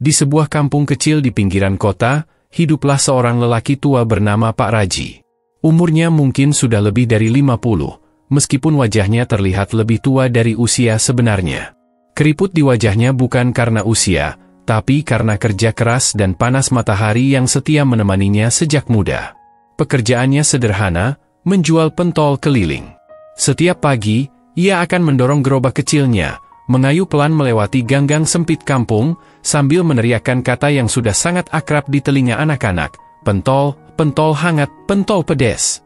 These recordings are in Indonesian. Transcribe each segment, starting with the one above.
Di sebuah kampung kecil di pinggiran kota, hiduplah seorang lelaki tua bernama Pak Raji. Umurnya mungkin sudah lebih dari 50, meskipun wajahnya terlihat lebih tua dari usia sebenarnya. Keriput di wajahnya bukan karena usia, tapi karena kerja keras dan panas matahari yang setia menemaninya sejak muda. Pekerjaannya sederhana, menjual pentol keliling. Setiap pagi, ia akan mendorong gerobak kecilnya, mengayuh pelan melewati gang-gang sempit kampung, sambil meneriakkan kata yang sudah sangat akrab di telinga anak-anak, pentol, pentol hangat, pentol pedes.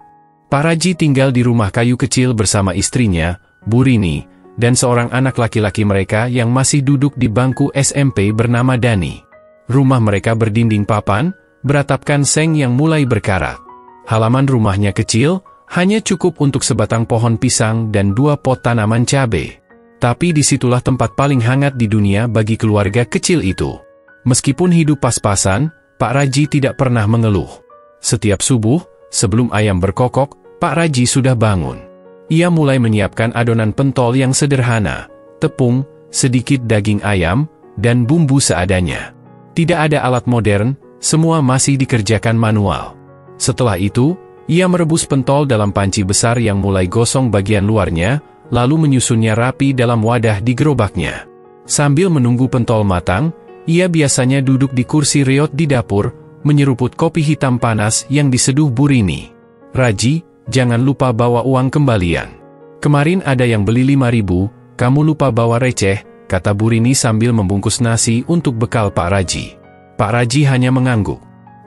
Pak Raji tinggal di rumah kayu kecil bersama istrinya, Bu Rini, dan seorang anak laki-laki mereka yang masih duduk di bangku SMP bernama Dani. Rumah mereka berdinding papan, beratapkan seng yang mulai berkarat. Halaman rumahnya kecil, hanya cukup untuk sebatang pohon pisang dan 2 pot tanaman cabai. Tapi disitulah tempat paling hangat di dunia bagi keluarga kecil itu. Meskipun hidup pas-pasan, Pak Raji tidak pernah mengeluh. Setiap subuh, sebelum ayam berkokok, Pak Raji sudah bangun. Ia mulai menyiapkan adonan pentol yang sederhana, tepung, sedikit daging ayam, dan bumbu seadanya. Tidak ada alat modern, semua masih dikerjakan manual. Setelah itu, ia merebus pentol dalam panci besar yang mulai gosong bagian luarnya, lalu menyusunnya rapi dalam wadah di gerobaknya. Sambil menunggu pentol matang, ia biasanya duduk di kursi reot di dapur, menyeruput kopi hitam panas yang diseduh Bu Rini. "Raji, jangan lupa bawa uang kembalian. Kemarin ada yang beli 5.000, kamu lupa bawa receh," kata Bu Rini sambil membungkus nasi untuk bekal Pak Raji. Pak Raji hanya mengangguk.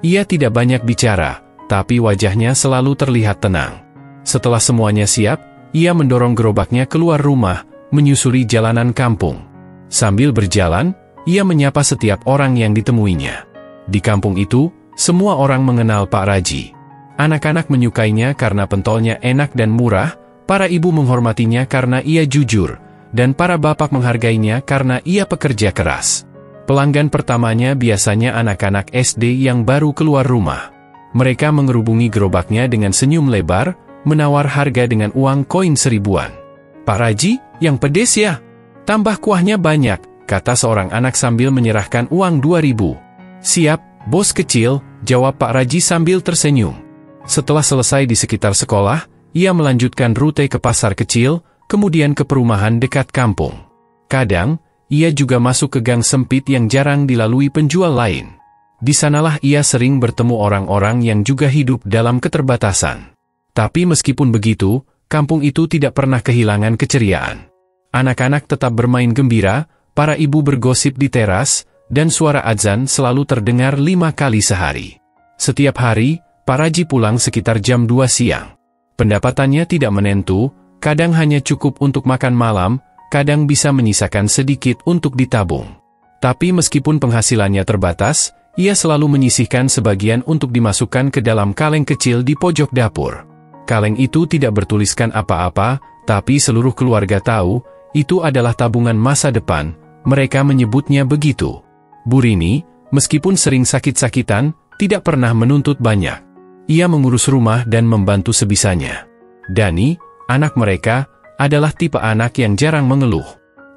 Ia tidak banyak bicara, tapi wajahnya selalu terlihat tenang. Setelah semuanya siap, ia mendorong gerobaknya keluar rumah, menyusuri jalanan kampung. Sambil berjalan, ia menyapa setiap orang yang ditemuinya. Di kampung itu, semua orang mengenal Pak Raji. Anak-anak menyukainya karena pentolnya enak dan murah, para ibu menghormatinya karena ia jujur, dan para bapak menghargainya karena ia pekerja keras. Pelanggan pertamanya biasanya anak-anak SD yang baru keluar rumah. Mereka mengerubungi gerobaknya dengan senyum lebar, menawar harga dengan uang koin 1000-an. "Pak Raji, yang pedes ya? Tambah kuahnya banyak," kata seorang anak sambil menyerahkan uang 2.000. "Siap, bos kecil," jawab Pak Raji sambil tersenyum. Setelah selesai di sekitar sekolah, ia melanjutkan rute ke pasar kecil, kemudian ke perumahan dekat kampung. Kadang, ia juga masuk ke gang sempit yang jarang dilalui penjual lain. Di sanalah ia sering bertemu orang-orang yang juga hidup dalam keterbatasan. Tapi meskipun begitu, kampung itu tidak pernah kehilangan keceriaan. Anak-anak tetap bermain gembira, para ibu bergosip di teras, dan suara azan selalu terdengar 5 kali sehari. Setiap hari, Pak Raji pulang sekitar jam 2 siang. Pendapatannya tidak menentu, kadang hanya cukup untuk makan malam, kadang bisa menyisakan sedikit untuk ditabung. Tapi meskipun penghasilannya terbatas, ia selalu menyisihkan sebagian untuk dimasukkan ke dalam kaleng kecil di pojok dapur. Kaleng itu tidak bertuliskan apa-apa, tapi seluruh keluarga tahu, itu adalah tabungan masa depan, mereka menyebutnya begitu. Bu Rini, meskipun sering sakit-sakitan, tidak pernah menuntut banyak. Ia mengurus rumah dan membantu sebisanya. Dani, anak mereka, adalah tipe anak yang jarang mengeluh.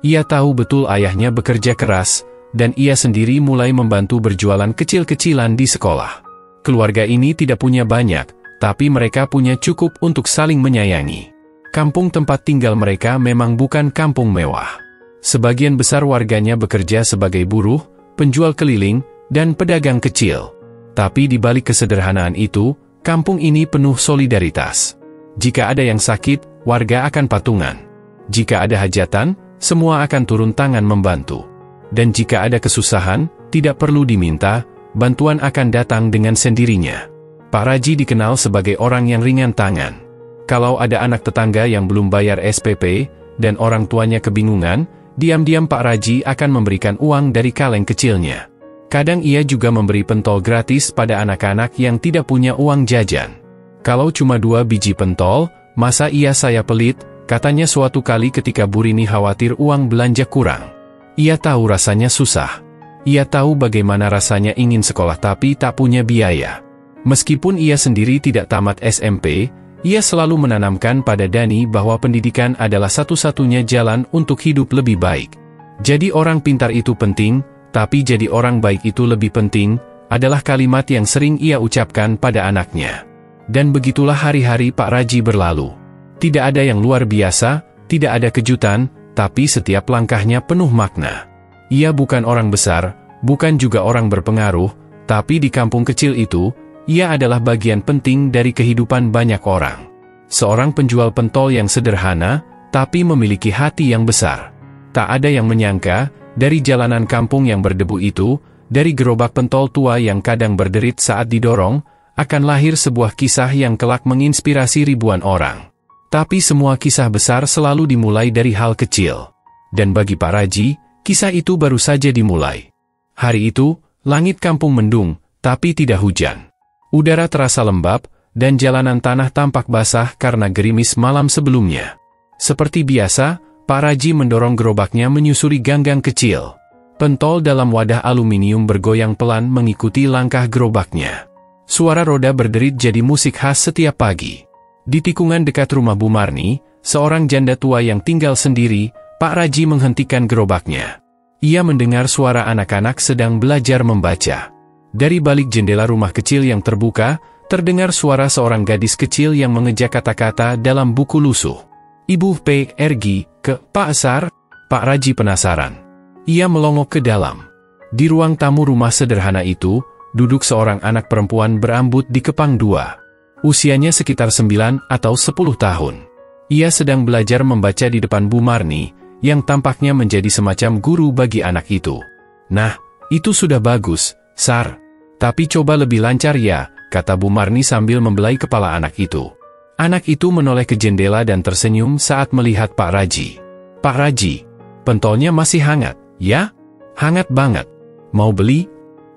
Ia tahu betul ayahnya bekerja keras, dan ia sendiri mulai membantu berjualan kecil-kecilan di sekolah. Keluarga ini tidak punya banyak, tapi mereka punya cukup untuk saling menyayangi. Kampung tempat tinggal mereka memang bukan kampung mewah. Sebagian besar warganya bekerja sebagai buruh, penjual keliling, dan pedagang kecil. Tapi di balik kesederhanaan itu, kampung ini penuh solidaritas. Jika ada yang sakit, warga akan patungan. Jika ada hajatan, semua akan turun tangan membantu. Dan jika ada kesusahan, tidak perlu diminta, bantuan akan datang dengan sendirinya. Pak Raji dikenal sebagai orang yang ringan tangan. Kalau ada anak tetangga yang belum bayar SPP, dan orang tuanya kebingungan, diam-diam Pak Raji akan memberikan uang dari kaleng kecilnya. Kadang ia juga memberi pentol gratis pada anak-anak yang tidak punya uang jajan. "Kalau cuma 2 biji pentol, masa iya saya pelit," katanya suatu kali ketika Bu Rini khawatir uang belanja kurang. Ia tahu rasanya susah. Ia tahu bagaimana rasanya ingin sekolah tapi tak punya biaya. Meskipun ia sendiri tidak tamat SMP, ia selalu menanamkan pada Dani bahwa pendidikan adalah satu-satunya jalan untuk hidup lebih baik. Jadi orang pintar itu penting, Tapi jadi orang baik itu lebih penting, adalah kalimat yang sering ia ucapkan pada anaknya. Dan begitulah hari-hari Pak Raji berlalu. Tidak ada yang luar biasa, tidak ada kejutan, tapi setiap langkahnya penuh makna. Ia bukan orang besar, bukan juga orang berpengaruh, tapi di kampung kecil itu, ia adalah bagian penting dari kehidupan banyak orang. Seorang penjual pentol yang sederhana, tapi memiliki hati yang besar. Tak ada yang menyangka, dari jalanan kampung yang berdebu itu, dari gerobak pentol tua yang kadang berderit saat didorong, akan lahir sebuah kisah yang kelak menginspirasi ribuan orang. Tapi semua kisah besar selalu dimulai dari hal kecil. Dan bagi Pak Raji, kisah itu baru saja dimulai. Hari itu, langit kampung mendung, tapi tidak hujan. Udara terasa lembab, dan jalanan tanah tampak basah karena gerimis malam sebelumnya. Seperti biasa, Pak Raji mendorong gerobaknya menyusuri gang-gang kecil. Pentol dalam wadah aluminium bergoyang pelan mengikuti langkah gerobaknya. Suara roda berderit jadi musik khas setiap pagi. Di tikungan dekat rumah Bu Marni, seorang janda tua yang tinggal sendiri, Pak Raji menghentikan gerobaknya. Ia mendengar suara anak-anak sedang belajar membaca. Dari balik jendela rumah kecil yang terbuka, terdengar suara seorang gadis kecil yang mengeja kata-kata dalam buku lusuh. "Ibu pergi ke pasar?" Pak Raji penasaran. Ia melongok ke dalam. Di ruang tamu rumah sederhana itu, duduk seorang anak perempuan berambut dikepang dua. Usianya sekitar 9 atau 10 tahun. Ia sedang belajar membaca di depan Bu Marni, yang tampaknya menjadi semacam guru bagi anak itu. "Nah, itu sudah bagus, Sar. Tapi coba lebih lancar ya," kata Bu Marni sambil membelai kepala anak itu. Anak itu menoleh ke jendela dan tersenyum saat melihat Pak Raji. "Pak Raji, pentolnya masih hangat, ya? Hangat banget. Mau beli?"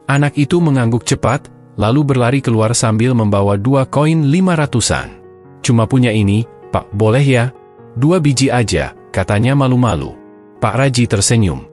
Anak itu mengangguk cepat, lalu berlari keluar sambil membawa 2 koin 500-an. "Cuma punya ini, Pak, boleh ya? 2 biji aja," katanya malu-malu. Pak Raji tersenyum.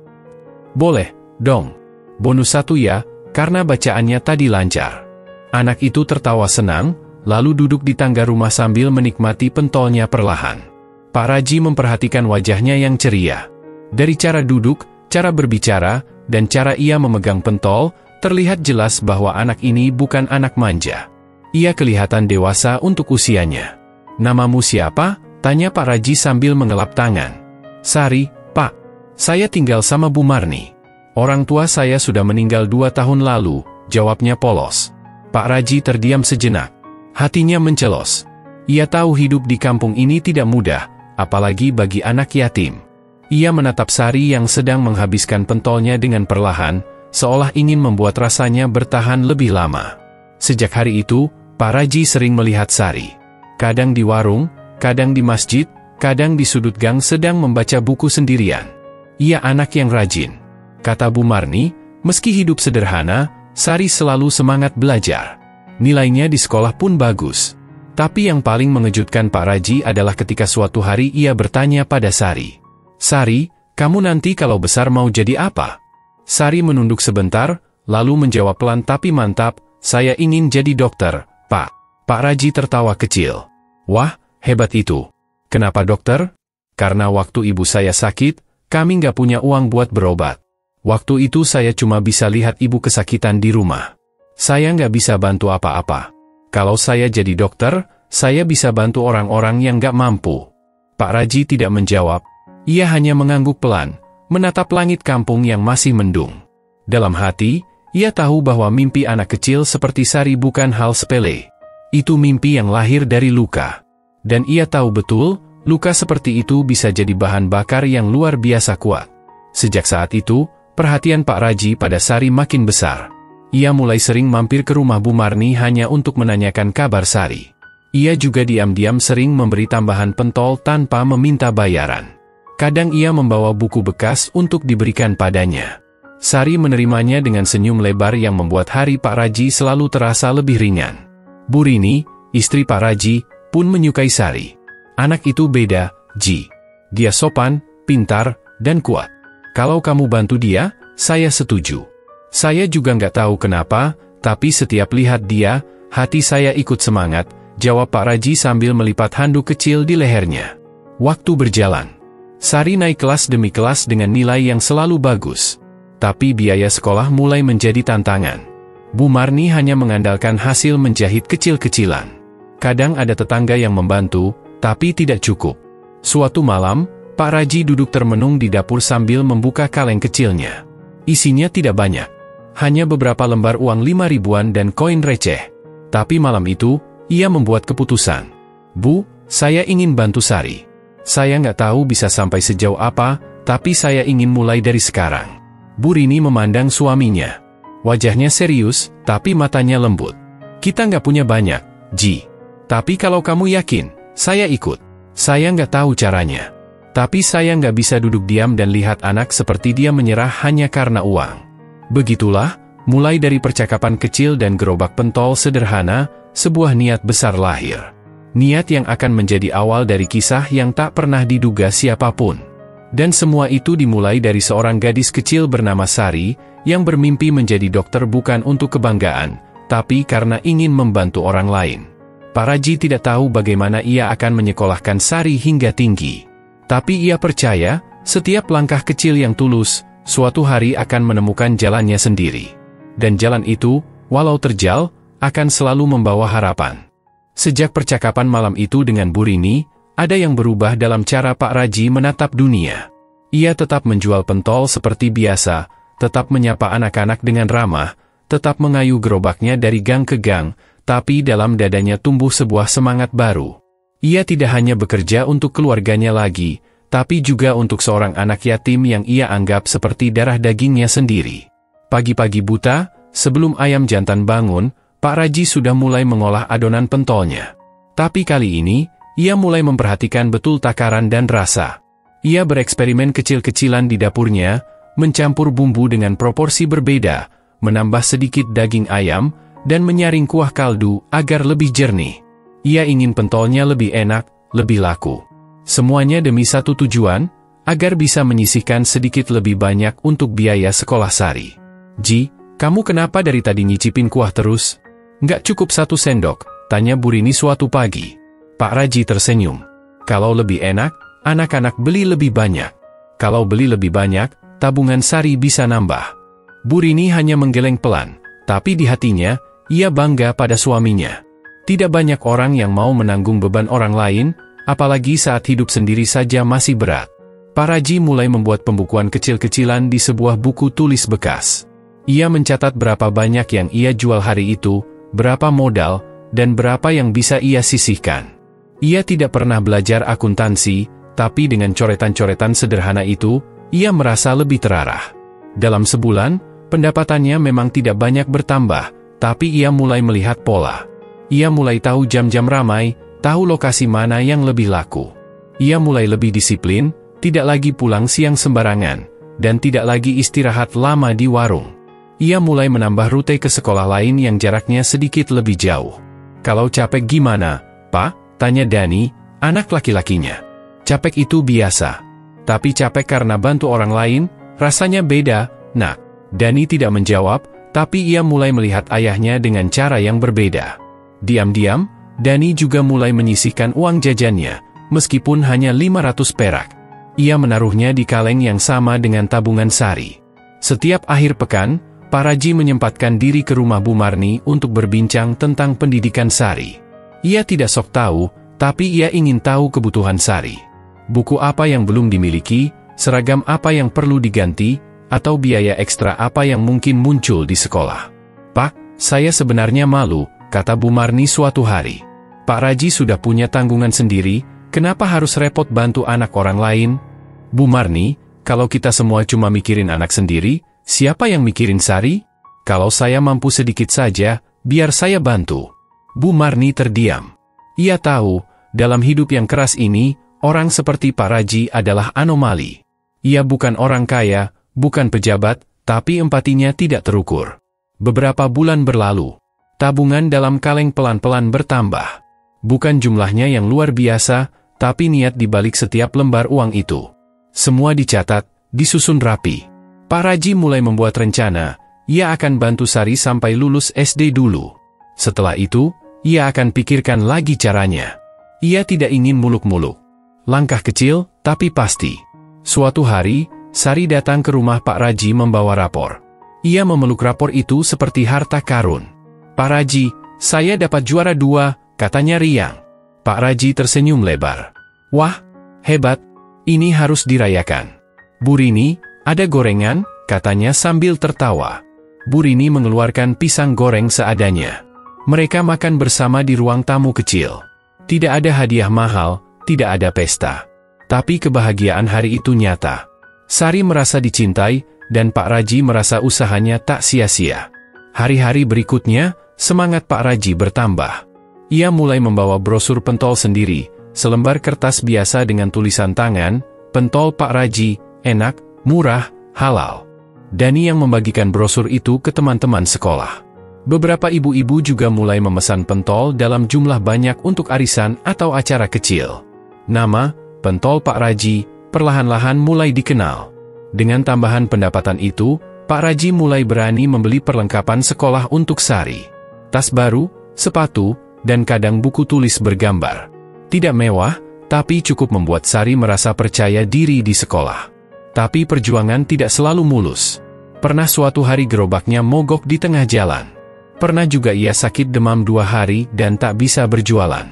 "Boleh, dong. Bonus 1 ya, karena bacaannya tadi lancar." Anak itu tertawa senang, lalu duduk di tangga rumah sambil menikmati pentolnya perlahan. Pak Raji memperhatikan wajahnya yang ceria. Dari cara duduk, cara berbicara, dan cara ia memegang pentol, terlihat jelas bahwa anak ini bukan anak manja. Ia kelihatan dewasa untuk usianya. "Namamu siapa?" tanya Pak Raji sambil mengelap tangan. "Sari, Pak. Saya tinggal sama Bu Marni. Orang tua saya sudah meninggal 2 tahun lalu," jawabnya polos. Pak Raji terdiam sejenak. Hatinya mencelos. Ia tahu hidup di kampung ini tidak mudah, apalagi bagi anak yatim. Ia menatap Sari yang sedang menghabiskan pentolnya dengan perlahan, seolah ingin membuat rasanya bertahan lebih lama. Sejak hari itu, Pak Raji sering melihat Sari. Kadang di warung, kadang di masjid, kadang di sudut gang sedang membaca buku sendirian. Ia anak yang rajin. Kata Bu Marni, meski hidup sederhana, Sari selalu semangat belajar. Nilainya di sekolah pun bagus. Tapi yang paling mengejutkan Pak Raji adalah ketika suatu hari ia bertanya pada Sari. "Sari, kamu nanti kalau besar mau jadi apa?" Sari menunduk sebentar, lalu menjawab pelan tapi mantap, "Saya ingin jadi dokter, Pak." Pak Raji tertawa kecil. "Wah, hebat itu. Kenapa dokter?" "Karena waktu ibu saya sakit, kami nggak punya uang buat berobat. Waktu itu saya cuma bisa lihat ibu kesakitan di rumah. Saya nggak bisa bantu apa-apa. Kalau saya jadi dokter, saya bisa bantu orang-orang yang nggak mampu." Pak Raji tidak menjawab. Ia hanya mengangguk pelan, menatap langit kampung yang masih mendung. Dalam hati, ia tahu bahwa mimpi anak kecil seperti Sari bukan hal sepele. Itu mimpi yang lahir dari luka. Dan ia tahu betul, luka seperti itu bisa jadi bahan bakar yang luar biasa kuat. Sejak saat itu, perhatian Pak Raji pada Sari makin besar. Ia mulai sering mampir ke rumah Bu Marni hanya untuk menanyakan kabar Sari. Ia juga diam-diam sering memberi tambahan pentol tanpa meminta bayaran. Kadang ia membawa buku bekas untuk diberikan padanya. Sari menerimanya dengan senyum lebar yang membuat hari Pak Raji selalu terasa lebih ringan. Bu Rini, istri Pak Raji, pun menyukai Sari. Anak itu beda, Ji. Dia sopan, pintar, dan kuat. Kalau kamu bantu dia, saya setuju. Saya juga nggak tahu kenapa, tapi setiap lihat dia, hati saya ikut semangat, jawab Pak Raji sambil melipat handuk kecil di lehernya. Waktu berjalan. Sari naik kelas demi kelas dengan nilai yang selalu bagus. Tapi biaya sekolah mulai menjadi tantangan. Bu Marni hanya mengandalkan hasil menjahit kecil-kecilan. Kadang ada tetangga yang membantu, tapi tidak cukup. Suatu malam, Pak Raji duduk termenung di dapur sambil membuka kaleng kecilnya. Isinya tidak banyak. Hanya beberapa lembar uang 5 ribuan dan koin receh. Tapi malam itu, ia membuat keputusan. Bu, saya ingin bantu Sari. Saya nggak tahu bisa sampai sejauh apa, tapi saya ingin mulai dari sekarang. Bu Rini memandang suaminya. Wajahnya serius, tapi matanya lembut. Kita nggak punya banyak, Ji. Tapi kalau kamu yakin, saya ikut. Saya nggak tahu caranya. Tapi saya nggak bisa duduk diam dan lihat anak seperti dia menyerah hanya karena uang. Begitulah, mulai dari percakapan kecil dan gerobak pentol sederhana, sebuah niat besar lahir. Niat yang akan menjadi awal dari kisah yang tak pernah diduga siapapun. Dan semua itu dimulai dari seorang gadis kecil bernama Sari, yang bermimpi menjadi dokter bukan untuk kebanggaan, tapi karena ingin membantu orang lain. Pak Raji tidak tahu bagaimana ia akan menyekolahkan Sari hingga tinggi. Tapi ia percaya, setiap langkah kecil yang tulus, suatu hari akan menemukan jalannya sendiri. Dan jalan itu, walau terjal, akan selalu membawa harapan. Sejak percakapan malam itu dengan Bu Rini, ada yang berubah dalam cara Pak Raji menatap dunia. Ia tetap menjual pentol seperti biasa, tetap menyapa anak-anak dengan ramah, tetap mengayuh gerobaknya dari gang ke gang, tapi dalam dadanya tumbuh sebuah semangat baru. Ia tidak hanya bekerja untuk keluarganya lagi, tapi juga untuk seorang anak yatim yang ia anggap seperti darah dagingnya sendiri. Pagi-pagi buta, sebelum ayam jantan bangun, Pak Raji sudah mulai mengolah adonan pentolnya. Tapi kali ini, ia mulai memperhatikan betul takaran dan rasa. Ia bereksperimen kecil-kecilan di dapurnya, mencampur bumbu dengan proporsi berbeda, menambah sedikit daging ayam, dan menyaring kuah kaldu agar lebih jernih. Ia ingin pentolnya lebih enak, lebih laku. Semuanya demi satu tujuan, agar bisa menyisihkan sedikit lebih banyak untuk biaya sekolah Sari. Ji, kamu kenapa dari tadi nyicipin kuah terus? Nggak cukup 1 sendok, tanya Bu Rini suatu pagi. Pak Raji tersenyum. Kalau lebih enak, anak-anak beli lebih banyak. Kalau beli lebih banyak, tabungan Sari bisa nambah. Bu Rini hanya menggeleng pelan, tapi di hatinya, ia bangga pada suaminya. Tidak banyak orang yang mau menanggung beban orang lain, apalagi saat hidup sendiri saja masih berat. Pak Raji mulai membuat pembukuan kecil-kecilan di sebuah buku tulis bekas. Ia mencatat berapa banyak yang ia jual hari itu, berapa modal, dan berapa yang bisa ia sisihkan. Ia tidak pernah belajar akuntansi, tapi dengan coretan-coretan sederhana itu, ia merasa lebih terarah. Dalam sebulan, pendapatannya memang tidak banyak bertambah, tapi ia mulai melihat pola. Ia mulai tahu jam-jam ramai, tahu lokasi mana yang lebih laku. Ia mulai lebih disiplin, tidak lagi pulang siang sembarangan, dan tidak lagi istirahat lama di warung. Ia mulai menambah rute ke sekolah lain yang jaraknya sedikit lebih jauh. Kalau capek gimana, Pak? Tanya Dani, anak laki-lakinya. Capek itu biasa. Tapi capek karena bantu orang lain, rasanya beda, Nak. Dani tidak menjawab, tapi ia mulai melihat ayahnya dengan cara yang berbeda. Diam-diam, Dani juga mulai menyisihkan uang jajannya, meskipun hanya 500 perak. Ia menaruhnya di kaleng yang sama dengan tabungan Sari. Setiap akhir pekan, Pak Raji menyempatkan diri ke rumah Bu Marni untuk berbincang tentang pendidikan Sari. Ia tidak sok tahu, tapi ia ingin tahu kebutuhan Sari. Buku apa yang belum dimiliki, seragam apa yang perlu diganti, atau biaya ekstra apa yang mungkin muncul di sekolah. Pak, saya sebenarnya malu, kata Bu Marni suatu hari. Pak Raji sudah punya tanggungan sendiri, kenapa harus repot bantu anak orang lain? Bu Marni, kalau kita semua cuma mikirin anak sendiri, siapa yang mikirin Sari? Kalau saya mampu sedikit saja, biar saya bantu. Bu Marni terdiam. Ia tahu, dalam hidup yang keras ini, orang seperti Pak Raji adalah anomali. Ia bukan orang kaya, bukan pejabat, tapi empatinya tidak terukur. Beberapa bulan berlalu. Tabungan dalam kaleng pelan-pelan bertambah. Bukan jumlahnya yang luar biasa, tapi niat di balik setiap lembar uang itu. Semua dicatat, disusun rapi. Pak Raji mulai membuat rencana, ia akan bantu Sari sampai lulus SD dulu. Setelah itu, ia akan pikirkan lagi caranya. Ia tidak ingin muluk-muluk. Langkah kecil, tapi pasti. Suatu hari, Sari datang ke rumah Pak Raji membawa rapor. Ia memeluk rapor itu seperti harta karun. "Pak Raji, saya dapat juara 2, katanya riang. Pak Raji tersenyum lebar. "Wah, hebat. Ini harus dirayakan. Bu Rini, ada gorengan?" katanya sambil tertawa. Bu Rini mengeluarkan pisang goreng seadanya. Mereka makan bersama di ruang tamu kecil. Tidak ada hadiah mahal, tidak ada pesta. Tapi kebahagiaan hari itu nyata. Sari merasa dicintai, dan Pak Raji merasa usahanya tak sia-sia. Hari-hari berikutnya, semangat Pak Raji bertambah. Ia mulai membawa brosur pentol sendiri, selembar kertas biasa dengan tulisan tangan, "Pentol Pak Raji, enak, murah, halal." Dani yang membagikan brosur itu ke teman-teman sekolah. Beberapa ibu-ibu juga mulai memesan pentol dalam jumlah banyak untuk arisan atau acara kecil. Nama, "Pentol Pak Raji," perlahan-lahan mulai dikenal. Dengan tambahan pendapatan itu, Pak Raji mulai berani membeli perlengkapan sekolah untuk Sari. Tas baru, sepatu, dan kadang buku tulis bergambar. Tidak mewah, tapi cukup membuat Sari merasa percaya diri di sekolah. Tapi perjuangan tidak selalu mulus. Pernah suatu hari gerobaknya mogok di tengah jalan. Pernah juga ia sakit demam 2 hari dan tak bisa berjualan.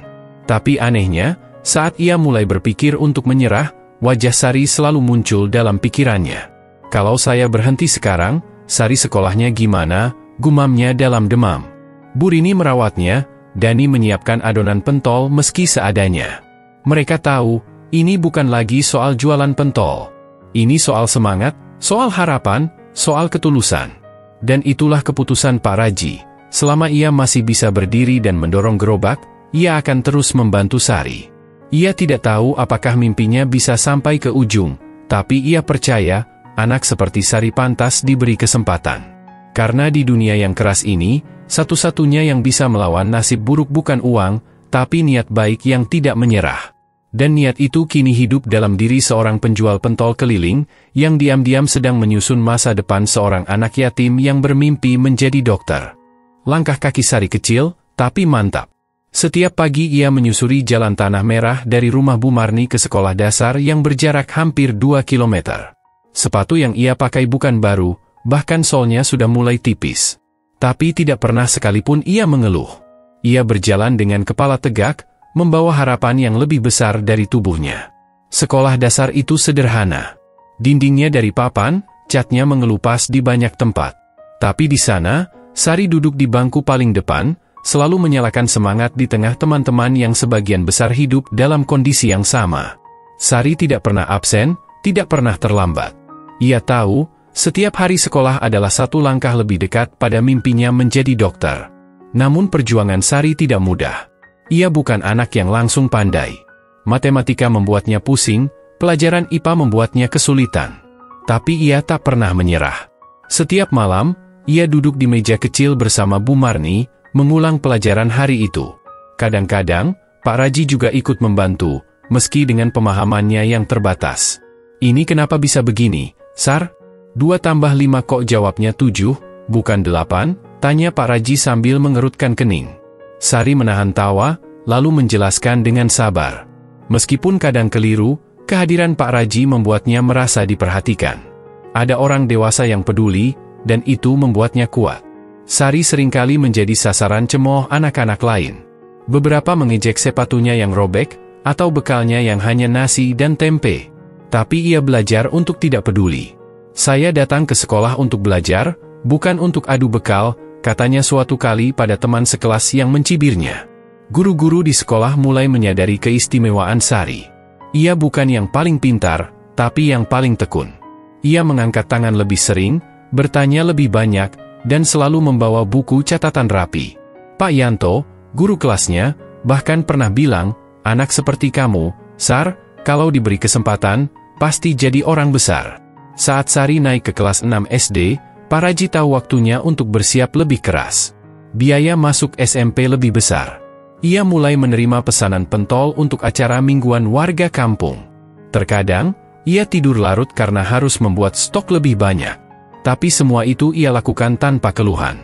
Tapi anehnya, saat ia mulai berpikir untuk menyerah, wajah Sari selalu muncul dalam pikirannya. "Kalau saya berhenti sekarang, Sari sekolahnya gimana?" gumamnya dalam demam. Bu Rini merawatnya, Dani menyiapkan adonan pentol meski seadanya. Mereka tahu, ini bukan lagi soal jualan pentol. Ini soal semangat, soal harapan, soal ketulusan. Dan itulah keputusan Pak Raji. Selama ia masih bisa berdiri dan mendorong gerobak, ia akan terus membantu Sari. Ia tidak tahu apakah mimpinya bisa sampai ke ujung, tapi ia percaya, anak seperti Sari pantas diberi kesempatan. Karena di dunia yang keras ini, satu-satunya yang bisa melawan nasib buruk bukan uang, tapi niat baik yang tidak menyerah. Dan niat itu kini hidup dalam diri seorang penjual pentol keliling, yang diam-diam sedang menyusun masa depan seorang anak yatim yang bermimpi menjadi dokter. Langkah kaki Sari kecil, tapi mantap. Setiap pagi ia menyusuri jalan tanah merah dari rumah Bu Marni ke sekolah dasar yang berjarak hampir 2 kilometer. Sepatu yang ia pakai bukan baru, bahkan solnya sudah mulai tipis. Tapi tidak pernah sekalipun ia mengeluh. Ia berjalan dengan kepala tegak, membawa harapan yang lebih besar dari tubuhnya. Sekolah dasar itu sederhana. Dindingnya dari papan, catnya mengelupas di banyak tempat. Tapi di sana, Sari duduk di bangku paling depan, selalu menyalakan semangat di tengah teman-teman yang sebagian besar hidup dalam kondisi yang sama. Sari tidak pernah absen, tidak pernah terlambat. Ia tahu, setiap hari sekolah adalah satu langkah lebih dekat pada mimpinya menjadi dokter. Namun perjuangan Sari tidak mudah. Ia bukan anak yang langsung pandai. Matematika membuatnya pusing, pelajaran IPA membuatnya kesulitan. Tapi ia tak pernah menyerah. Setiap malam, ia duduk di meja kecil bersama Bu Marni, mengulang pelajaran hari itu. Kadang-kadang, Pak Raji juga ikut membantu, meski dengan pemahamannya yang terbatas. "Ini kenapa bisa begini, Sar? 2 tambah 5 kok jawabnya 7, bukan 8, tanya Pak Raji sambil mengerutkan kening. Sari menahan tawa, lalu menjelaskan dengan sabar. Meskipun kadang keliru, kehadiran Pak Raji membuatnya merasa diperhatikan. Ada orang dewasa yang peduli, dan itu membuatnya kuat. Sari seringkali menjadi sasaran cemooh anak-anak lain. Beberapa mengejek sepatunya yang robek, atau bekalnya yang hanya nasi dan tempe. Tapi ia belajar untuk tidak peduli. "Saya datang ke sekolah untuk belajar, bukan untuk adu bekal," katanya suatu kali pada teman sekelas yang mencibirnya. Guru-guru di sekolah mulai menyadari keistimewaan Sari. Ia bukan yang paling pintar, tapi yang paling tekun. Ia mengangkat tangan lebih sering, bertanya lebih banyak, dan selalu membawa buku catatan rapi. Pak Yanto, guru kelasnya, bahkan pernah bilang, "Anak seperti kamu, Sar, kalau diberi kesempatan, pasti jadi orang besar." Saat Sari naik ke kelas 6 SD, Pak Raji tahu waktunya untuk bersiap lebih keras. Biaya masuk SMP lebih besar. Ia mulai menerima pesanan pentol untuk acara mingguan warga kampung. Terkadang, ia tidur larut karena harus membuat stok lebih banyak. Tapi semua itu ia lakukan tanpa keluhan.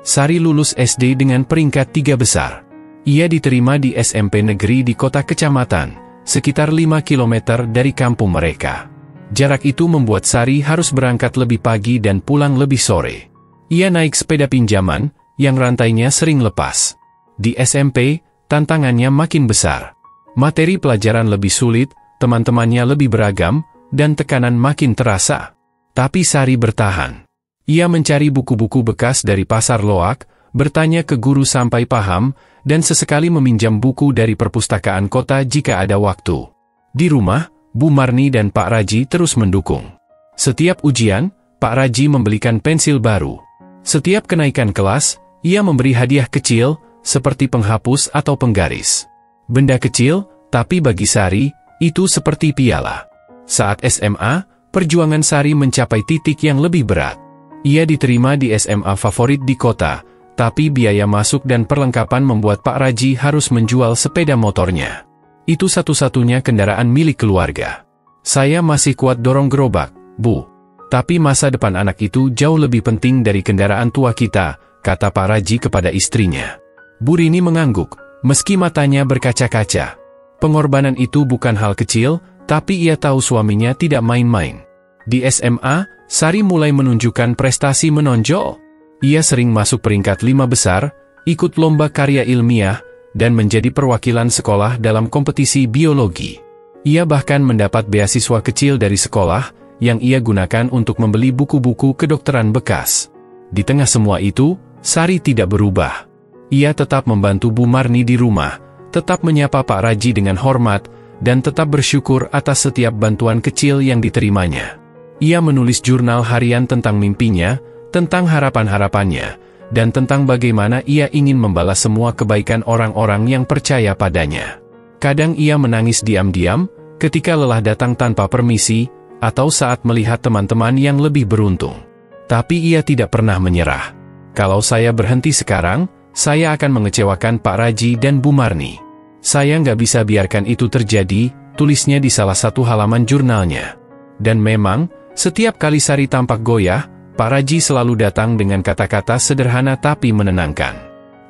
Sari lulus SD dengan peringkat 3 besar. Ia diterima di SMP negeri di kota kecamatan, sekitar 5 km dari kampung mereka. Jarak itu membuat Sari harus berangkat lebih pagi dan pulang lebih sore. Ia naik sepeda pinjaman, yang rantainya sering lepas. Di SMP, tantangannya makin besar. Materi pelajaran lebih sulit, teman-temannya lebih beragam, dan tekanan makin terasa. Tapi Sari bertahan. Ia mencari buku-buku bekas dari pasar loak, bertanya ke guru sampai paham, dan sesekali meminjam buku dari perpustakaan kota jika ada waktu. Di rumah, Bu Marni dan Pak Raji terus mendukung. Setiap ujian, Pak Raji membelikan pensil baru. Setiap kenaikan kelas, ia memberi hadiah kecil, seperti penghapus atau penggaris. Benda kecil, tapi bagi Sari, itu seperti piala. Saat SMA, perjuangan Sari mencapai titik yang lebih berat. Ia diterima di SMA favorit di kota, tapi biaya masuk dan perlengkapan membuat Pak Raji harus menjual sepeda motornya. Itu satu-satunya kendaraan milik keluarga. Saya masih kuat dorong gerobak, Bu. Tapi masa depan anak itu jauh lebih penting dari kendaraan tua kita, kata Pak Raji kepada istrinya. Bu Rini mengangguk, meski matanya berkaca-kaca. Pengorbanan itu bukan hal kecil, tapi ia tahu suaminya tidak main-main. Di SMA, Sari mulai menunjukkan prestasi menonjol. Ia sering masuk peringkat 5 besar, ikut lomba karya ilmiah, dan menjadi perwakilan sekolah dalam kompetisi biologi. Ia bahkan mendapat beasiswa kecil dari sekolah, yang ia gunakan untuk membeli buku-buku kedokteran bekas. Di tengah semua itu, Sari tidak berubah. Ia tetap membantu Bu Marni di rumah, tetap menyapa Pak Raji dengan hormat, dan tetap bersyukur atas setiap bantuan kecil yang diterimanya. Ia menulis jurnal harian tentang mimpinya, tentang harapan-harapannya, dan tentang bagaimana ia ingin membalas semua kebaikan orang-orang yang percaya padanya. Kadang ia menangis diam-diam, ketika lelah datang tanpa permisi, atau saat melihat teman-teman yang lebih beruntung. Tapi ia tidak pernah menyerah. Kalau saya berhenti sekarang, saya akan mengecewakan Pak Raji dan Bu Marni. Saya nggak bisa biarkan itu terjadi, tulisnya di salah satu halaman jurnalnya. Dan memang, setiap kali Sari tampak goyah, Pak Raji selalu datang dengan kata-kata sederhana tapi menenangkan.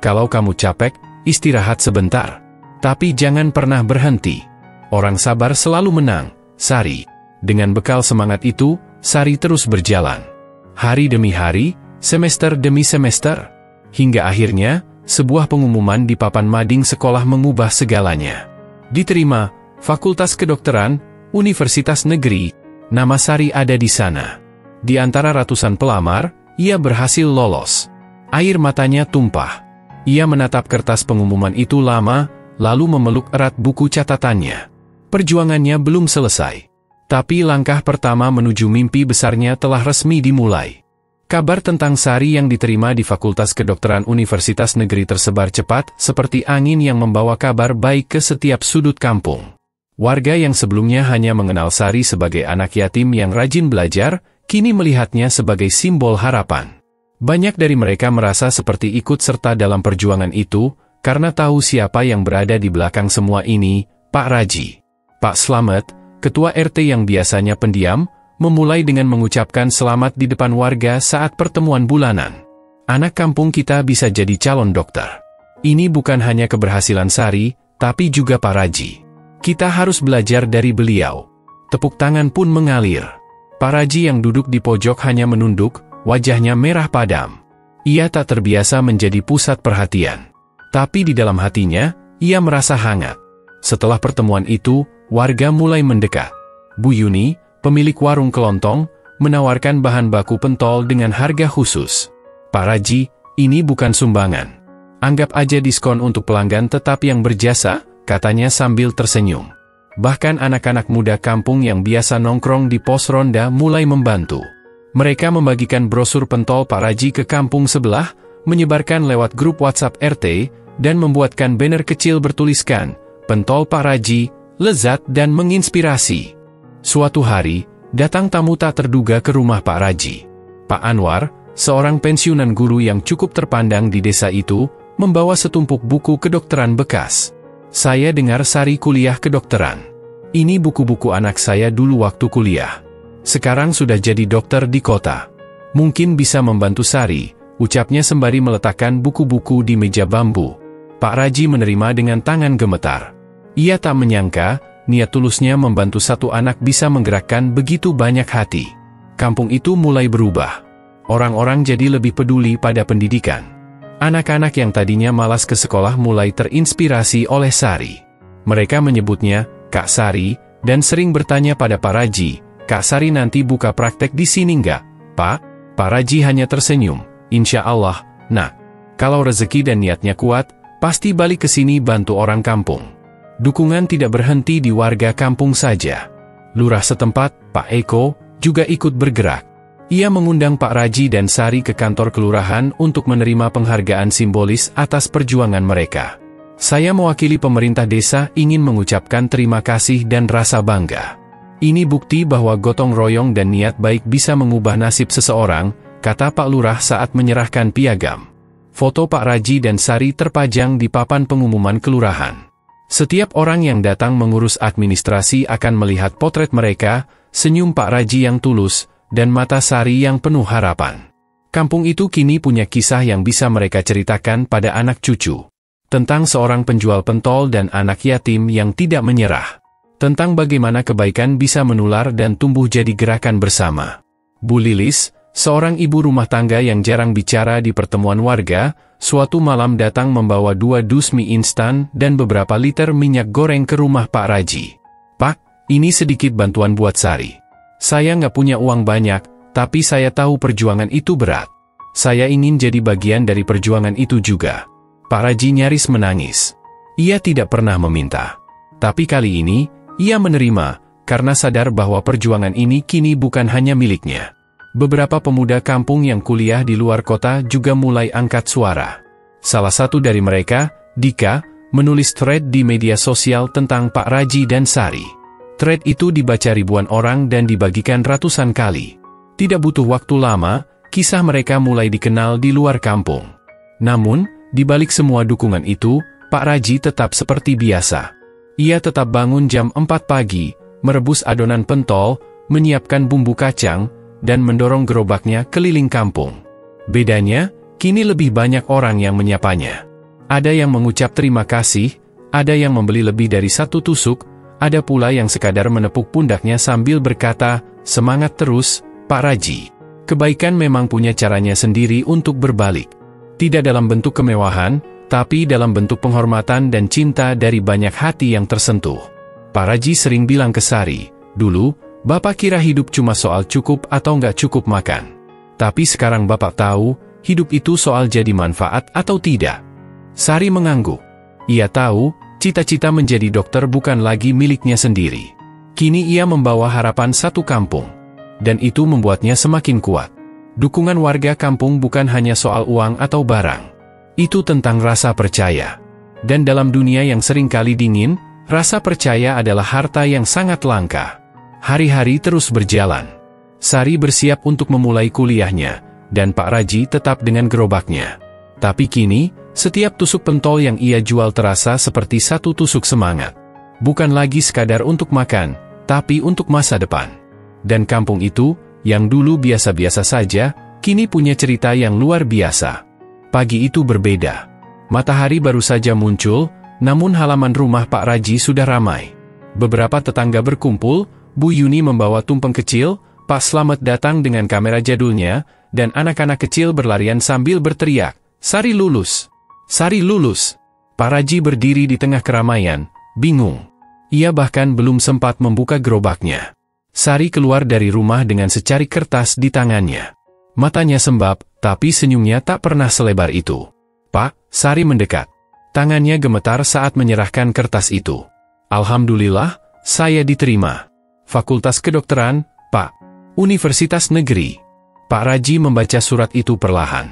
Kalau kamu capek, istirahat sebentar. Tapi jangan pernah berhenti. Orang sabar selalu menang, Sari. Dengan bekal semangat itu, Sari terus berjalan. Hari demi hari, semester demi semester. Hingga akhirnya, sebuah pengumuman di papan mading sekolah mengubah segalanya. Diterima, Fakultas Kedokteran, Universitas Negeri, nama Sari ada di sana. Di antara ratusan pelamar, ia berhasil lolos. Air matanya tumpah. Ia menatap kertas pengumuman itu lama, lalu memeluk erat buku catatannya. Perjuangannya belum selesai. Tapi langkah pertama menuju mimpi besarnya telah resmi dimulai. Kabar tentang Sari yang diterima di Fakultas Kedokteran Universitas Negeri tersebar cepat, seperti angin yang membawa kabar baik ke setiap sudut kampung. Warga yang sebelumnya hanya mengenal Sari sebagai anak yatim yang rajin belajar, kini melihatnya sebagai simbol harapan. Banyak dari mereka merasa seperti ikut serta dalam perjuangan itu, karena tahu siapa yang berada di belakang semua ini, Pak Raji. Pak Slamet, ketua RT yang biasanya pendiam, memulai dengan mengucapkan selamat di depan warga saat pertemuan bulanan. Anak kampung kita bisa jadi calon dokter. Ini bukan hanya keberhasilan Sari, tapi juga Pak Raji. Kita harus belajar dari beliau. Tepuk tangan pun mengalir. Pak Raji yang duduk di pojok hanya menunduk, wajahnya merah padam. Ia tak terbiasa menjadi pusat perhatian. Tapi di dalam hatinya, ia merasa hangat. Setelah pertemuan itu, warga mulai mendekat. Bu Yuni, pemilik warung kelontong, menawarkan bahan baku pentol dengan harga khusus. Pak Raji, ini bukan sumbangan. Anggap aja diskon untuk pelanggan tetap yang berjasa, katanya sambil tersenyum. Bahkan anak-anak muda kampung yang biasa nongkrong di pos ronda mulai membantu. Mereka membagikan brosur pentol Pak Raji ke kampung sebelah, menyebarkan lewat grup WhatsApp RT, dan membuatkan banner kecil bertuliskan, "Pentol Pak Raji, lezat dan menginspirasi." Suatu hari, datang tamu tak terduga ke rumah Pak Raji. Pak Anwar, seorang pensiunan guru yang cukup terpandang di desa itu, membawa setumpuk buku kedokteran bekas. "Saya dengar Sari kuliah kedokteran. Ini buku-buku anak saya dulu waktu kuliah. Sekarang sudah jadi dokter di kota. Mungkin bisa membantu Sari," ucapnya sembari meletakkan buku-buku di meja bambu. Pak Raji menerima dengan tangan gemetar. Ia tak menyangka, niat tulusnya membantu satu anak bisa menggerakkan begitu banyak hati. Kampung itu mulai berubah. Orang-orang jadi lebih peduli pada pendidikan. Anak-anak yang tadinya malas ke sekolah mulai terinspirasi oleh Sari. Mereka menyebutnya Kak Sari, dan sering bertanya pada Pak Raji, "Kak Sari nanti buka praktek di sini nggak, Pak?" Pak Raji hanya tersenyum, "Insya Allah, nak. Kalau rezeki dan niatnya kuat, pasti balik ke sini bantu orang kampung." Dukungan tidak berhenti di warga kampung saja. Lurah setempat, Pak Eko, juga ikut bergerak. Ia mengundang Pak Raji dan Sari ke kantor kelurahan untuk menerima penghargaan simbolis atas perjuangan mereka. "Saya mewakili pemerintah desa ingin mengucapkan terima kasih dan rasa bangga. Ini bukti bahwa gotong royong dan niat baik bisa mengubah nasib seseorang," kata Pak Lurah saat menyerahkan piagam. Foto Pak Raji dan Sari terpajang di papan pengumuman kelurahan. Setiap orang yang datang mengurus administrasi akan melihat potret mereka, senyum Pak Raji yang tulus, dan mata Sari yang penuh harapan. Kampung itu kini punya kisah yang bisa mereka ceritakan pada anak cucu. Tentang seorang penjual pentol dan anak yatim yang tidak menyerah. Tentang bagaimana kebaikan bisa menular dan tumbuh jadi gerakan bersama. Bu Lilis, seorang ibu rumah tangga yang jarang bicara di pertemuan warga, suatu malam datang membawa 2 dus mie instan dan beberapa liter minyak goreng ke rumah Pak Raji. "Pak, ini sedikit bantuan buat Sari. Saya nggak punya uang banyak, tapi saya tahu perjuangan itu berat. Saya ingin jadi bagian dari perjuangan itu juga." Pak Raji nyaris menangis. Ia tidak pernah meminta. Tapi kali ini, ia menerima, karena sadar bahwa perjuangan ini kini bukan hanya miliknya. Beberapa pemuda kampung yang kuliah di luar kota juga mulai angkat suara. Salah satu dari mereka, Dika, menulis thread di media sosial tentang Pak Raji dan Sari. Thread itu dibaca ribuan orang dan dibagikan ratusan kali. Tidak butuh waktu lama, kisah mereka mulai dikenal di luar kampung. Namun, di balik semua dukungan itu, Pak Raji tetap seperti biasa. Ia tetap bangun jam 4 pagi, merebus adonan pentol, menyiapkan bumbu kacang, dan mendorong gerobaknya keliling kampung. Bedanya, kini lebih banyak orang yang menyapanya. Ada yang mengucap terima kasih, ada yang membeli lebih dari 1 tusuk, ada pula yang sekadar menepuk pundaknya sambil berkata, "Semangat terus, Pak Raji." Kebaikan memang punya caranya sendiri untuk berbalik. Tidak dalam bentuk kemewahan, tapi dalam bentuk penghormatan dan cinta dari banyak hati yang tersentuh. Pak Raji sering bilang ke Sari, "Dulu, Bapak kira hidup cuma soal cukup atau nggak cukup makan. Tapi sekarang Bapak tahu, hidup itu soal jadi manfaat atau tidak." Sari mengangguk. Ia tahu, cita-cita menjadi dokter bukan lagi miliknya sendiri. Kini ia membawa harapan satu kampung. Dan itu membuatnya semakin kuat. Dukungan warga kampung bukan hanya soal uang atau barang. Itu tentang rasa percaya. Dan dalam dunia yang seringkali dingin, rasa percaya adalah harta yang sangat langka. Hari-hari terus berjalan. Sari bersiap untuk memulai kuliahnya, dan Pak Raji tetap dengan gerobaknya. Tapi kini, setiap tusuk pentol yang ia jual terasa seperti satu tusuk semangat. Bukan lagi sekadar untuk makan, tapi untuk masa depan. Dan kampung itu, yang dulu biasa-biasa saja, kini punya cerita yang luar biasa. Pagi itu berbeda. Matahari baru saja muncul, namun halaman rumah Pak Raji sudah ramai. Beberapa tetangga berkumpul, Bu Yuni membawa tumpeng kecil, Pak Slamet datang dengan kamera jadulnya, dan anak-anak kecil berlarian sambil berteriak, "Sari lulus! Sari lulus!" Pak Raji berdiri di tengah keramaian, bingung. Ia bahkan belum sempat membuka gerobaknya. Sari keluar dari rumah dengan secari kertas di tangannya. Matanya sembab, tapi senyumnya tak pernah selebar itu. "Pak," Sari mendekat. Tangannya gemetar saat menyerahkan kertas itu. "Alhamdulillah, saya diterima. Fakultas Kedokteran, Pak. Universitas Negeri." Pak Raji membaca surat itu perlahan.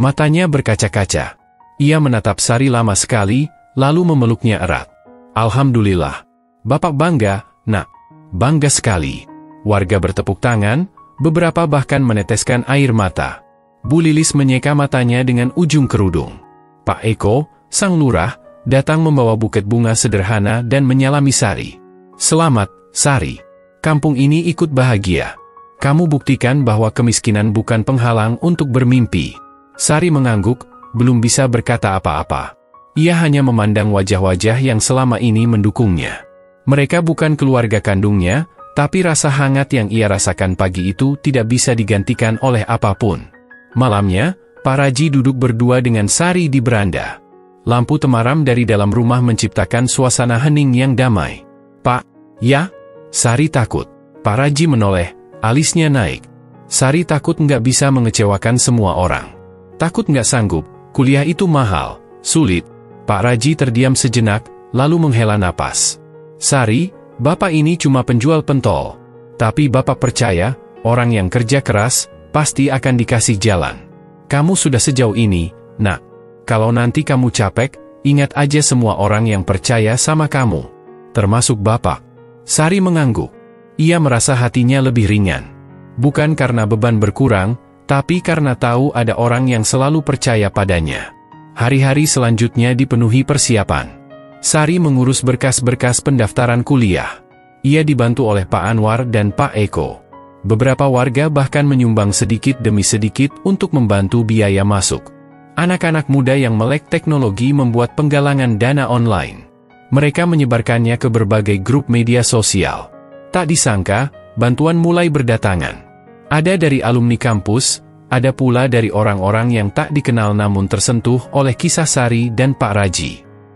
Matanya berkaca-kaca. Ia menatap Sari lama sekali, lalu memeluknya erat. "Alhamdulillah. Bapak bangga, Nak." Bangga sekali. Warga bertepuk tangan, beberapa bahkan meneteskan air mata. Bu Lilis menyeka matanya dengan ujung kerudung. Pak Eko, sang lurah, datang membawa buket bunga sederhana dan menyalami Sari. "Selamat, Sari. Kampung ini ikut bahagia. Kamu buktikan bahwa kemiskinan bukan penghalang untuk bermimpi." Sari mengangguk, belum bisa berkata apa-apa. Ia hanya memandang wajah-wajah yang selama ini mendukungnya. Mereka bukan keluarga kandungnya, tapi rasa hangat yang ia rasakan pagi itu tidak bisa digantikan oleh apapun. Malamnya, Pak Raji duduk berdua dengan Sari di beranda. Lampu temaram dari dalam rumah menciptakan suasana hening yang damai. "Pak, ya?" Sari takut. Pak Raji menoleh, alisnya naik. Sari takut nggak bisa mengecewakan semua orang. Takut nggak sanggup, kuliah itu mahal, sulit. Pak Raji terdiam sejenak, lalu menghela napas. "Sari, Bapak ini cuma penjual pentol. Tapi Bapak percaya, orang yang kerja keras, pasti akan dikasih jalan. Kamu sudah sejauh ini, Nak. Kalau nanti kamu capek, ingat aja semua orang yang percaya sama kamu. Termasuk Bapak." Sari mengangguk. Ia merasa hatinya lebih ringan. Bukan karena beban berkurang, tapi karena tahu ada orang yang selalu percaya padanya. Hari-hari selanjutnya dipenuhi persiapan. Sari mengurus berkas-berkas pendaftaran kuliah. Ia dibantu oleh Pak Anwar dan Pak Eko. Beberapa warga bahkan menyumbang sedikit demi sedikit untuk membantu biaya masuk. Anak-anak muda yang melek teknologi membuat penggalangan dana online. Mereka menyebarkannya ke berbagai grup media sosial. Tak disangka, bantuan mulai berdatangan. Ada dari alumni kampus, ada pula dari orang-orang yang tak dikenal namun tersentuh oleh kisah Sari dan Pak Raji.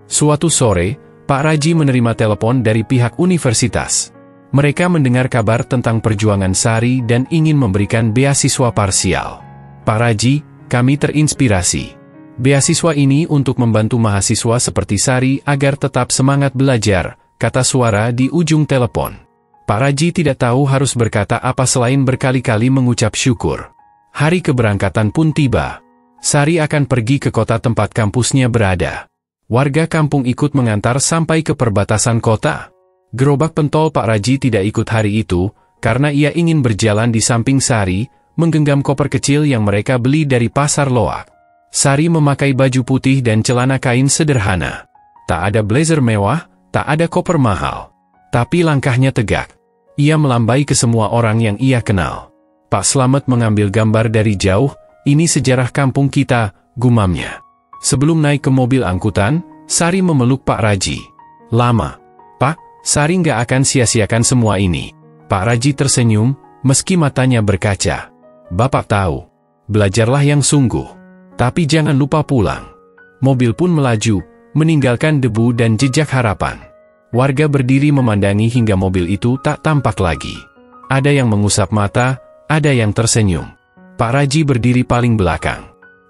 Suatu sore, Pak Raji menerima telepon dari pihak universitas. Mereka mendengar kabar tentang perjuangan Sari dan ingin memberikan beasiswa parsial. "Pak Raji, kami terinspirasi. Beasiswa ini untuk membantu mahasiswa seperti Sari agar tetap semangat belajar," kata suara di ujung telepon. Pak Raji tidak tahu harus berkata apa selain berkali-kali mengucap syukur. Hari keberangkatan pun tiba. Sari akan pergi ke kota tempat kampusnya berada. Warga kampung ikut mengantar sampai ke perbatasan kota. Gerobak pentol Pak Raji tidak ikut hari itu, karena ia ingin berjalan di samping Sari, menggenggam koper kecil yang mereka beli dari pasar loak. Sari memakai baju putih dan celana kain sederhana. Tak ada blazer mewah, tak ada koper mahal. Tapi langkahnya tegak. Ia melambai ke semua orang yang ia kenal. "Pak Slamet mengambil gambar dari jauh, ini sejarah kampung kita," gumamnya. Sebelum naik ke mobil angkutan, Sari memeluk Pak Raji. "Lama. Pak, Sari nggak akan sia-siakan semua ini." Pak Raji tersenyum, meski matanya berkaca. "Bapak tahu. Belajarlah yang sungguh. Tapi jangan lupa pulang." Mobil pun melaju, meninggalkan debu dan jejak harapan. Warga berdiri memandangi hingga mobil itu tak tampak lagi. Ada yang mengusap mata, ada yang tersenyum. Pak Raji berdiri paling belakang.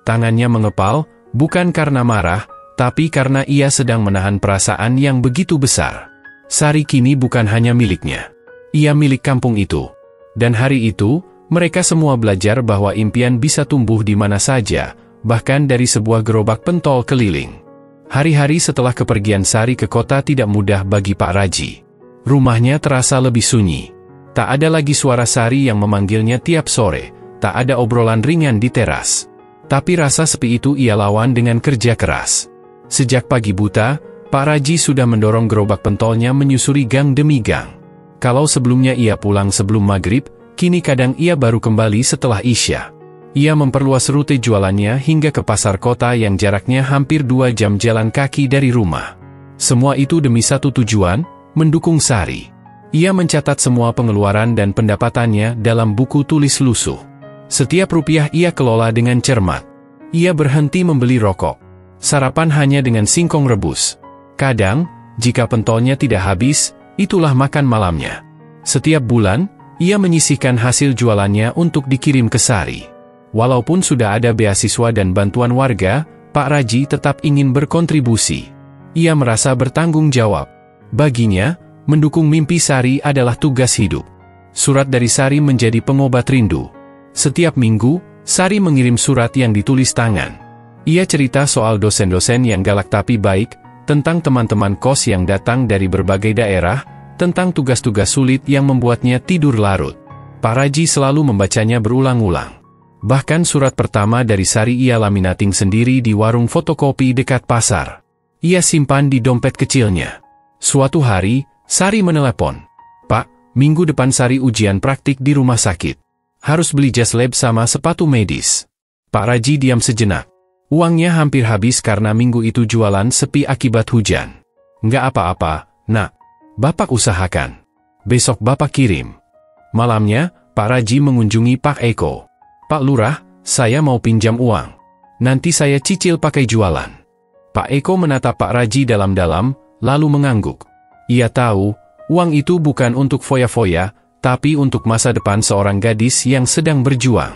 Tangannya mengepal, bukan karena marah, tapi karena ia sedang menahan perasaan yang begitu besar. Sari kini bukan hanya miliknya. Ia milik kampung itu. Dan hari itu, mereka semua belajar bahwa impian bisa tumbuh di mana saja, bahkan dari sebuah gerobak pentol keliling. Hari-hari setelah kepergian Sari ke kota tidak mudah bagi Pak Raji. Rumahnya terasa lebih sunyi. Tak ada lagi suara Sari yang memanggilnya tiap sore, tak ada obrolan ringan di teras. Tapi rasa sepi itu ia lawan dengan kerja keras. Sejak pagi buta, Pak Raji sudah mendorong gerobak pentolnya menyusuri gang demi gang. Kalau sebelumnya ia pulang sebelum maghrib, kini kadang ia baru kembali setelah Isya. Ia memperluas rute jualannya hingga ke pasar kota yang jaraknya hampir 2 jam jalan kaki dari rumah. Semua itu demi satu tujuan, mendukung Sari. Ia mencatat semua pengeluaran dan pendapatannya dalam buku tulis lusuh. Setiap rupiah ia kelola dengan cermat. Ia berhenti membeli rokok. Sarapan hanya dengan singkong rebus. Kadang, jika pentolnya tidak habis, itulah makan malamnya. Setiap bulan, ia menyisihkan hasil jualannya untuk dikirim ke Sari. Walaupun sudah ada beasiswa dan bantuan warga, Pak Raji tetap ingin berkontribusi. Ia merasa bertanggung jawab. Baginya, mendukung mimpi Sari adalah tugas hidup. Surat dari Sari menjadi pengobat rindu. Setiap minggu, Sari mengirim surat yang ditulis tangan. Ia cerita soal dosen-dosen yang galak tapi baik, tentang teman-teman kos yang datang dari berbagai daerah, tentang tugas-tugas sulit yang membuatnya tidur larut. Pak Raji selalu membacanya berulang-ulang. Bahkan surat pertama dari Sari ia laminating sendiri di warung fotokopi dekat pasar. Ia simpan di dompet kecilnya. Suatu hari, Sari menelepon. "Pak, minggu depan Sari ujian praktik di rumah sakit. Harus beli jas lab sama sepatu medis." Pak Raji diam sejenak. Uangnya hampir habis karena minggu itu jualan sepi akibat hujan. "Nggak apa-apa, Nak. Bapak usahakan. Besok Bapak kirim. Malamnya, Pak Raji mengunjungi Pak Eko. Pak Lurah, saya mau pinjam uang. Nanti saya cicil pakai jualan. Pak Eko menatap Pak Raji dalam-dalam, lalu mengangguk. Ia tahu, uang itu bukan untuk foya-foya, tapi untuk masa depan seorang gadis yang sedang berjuang.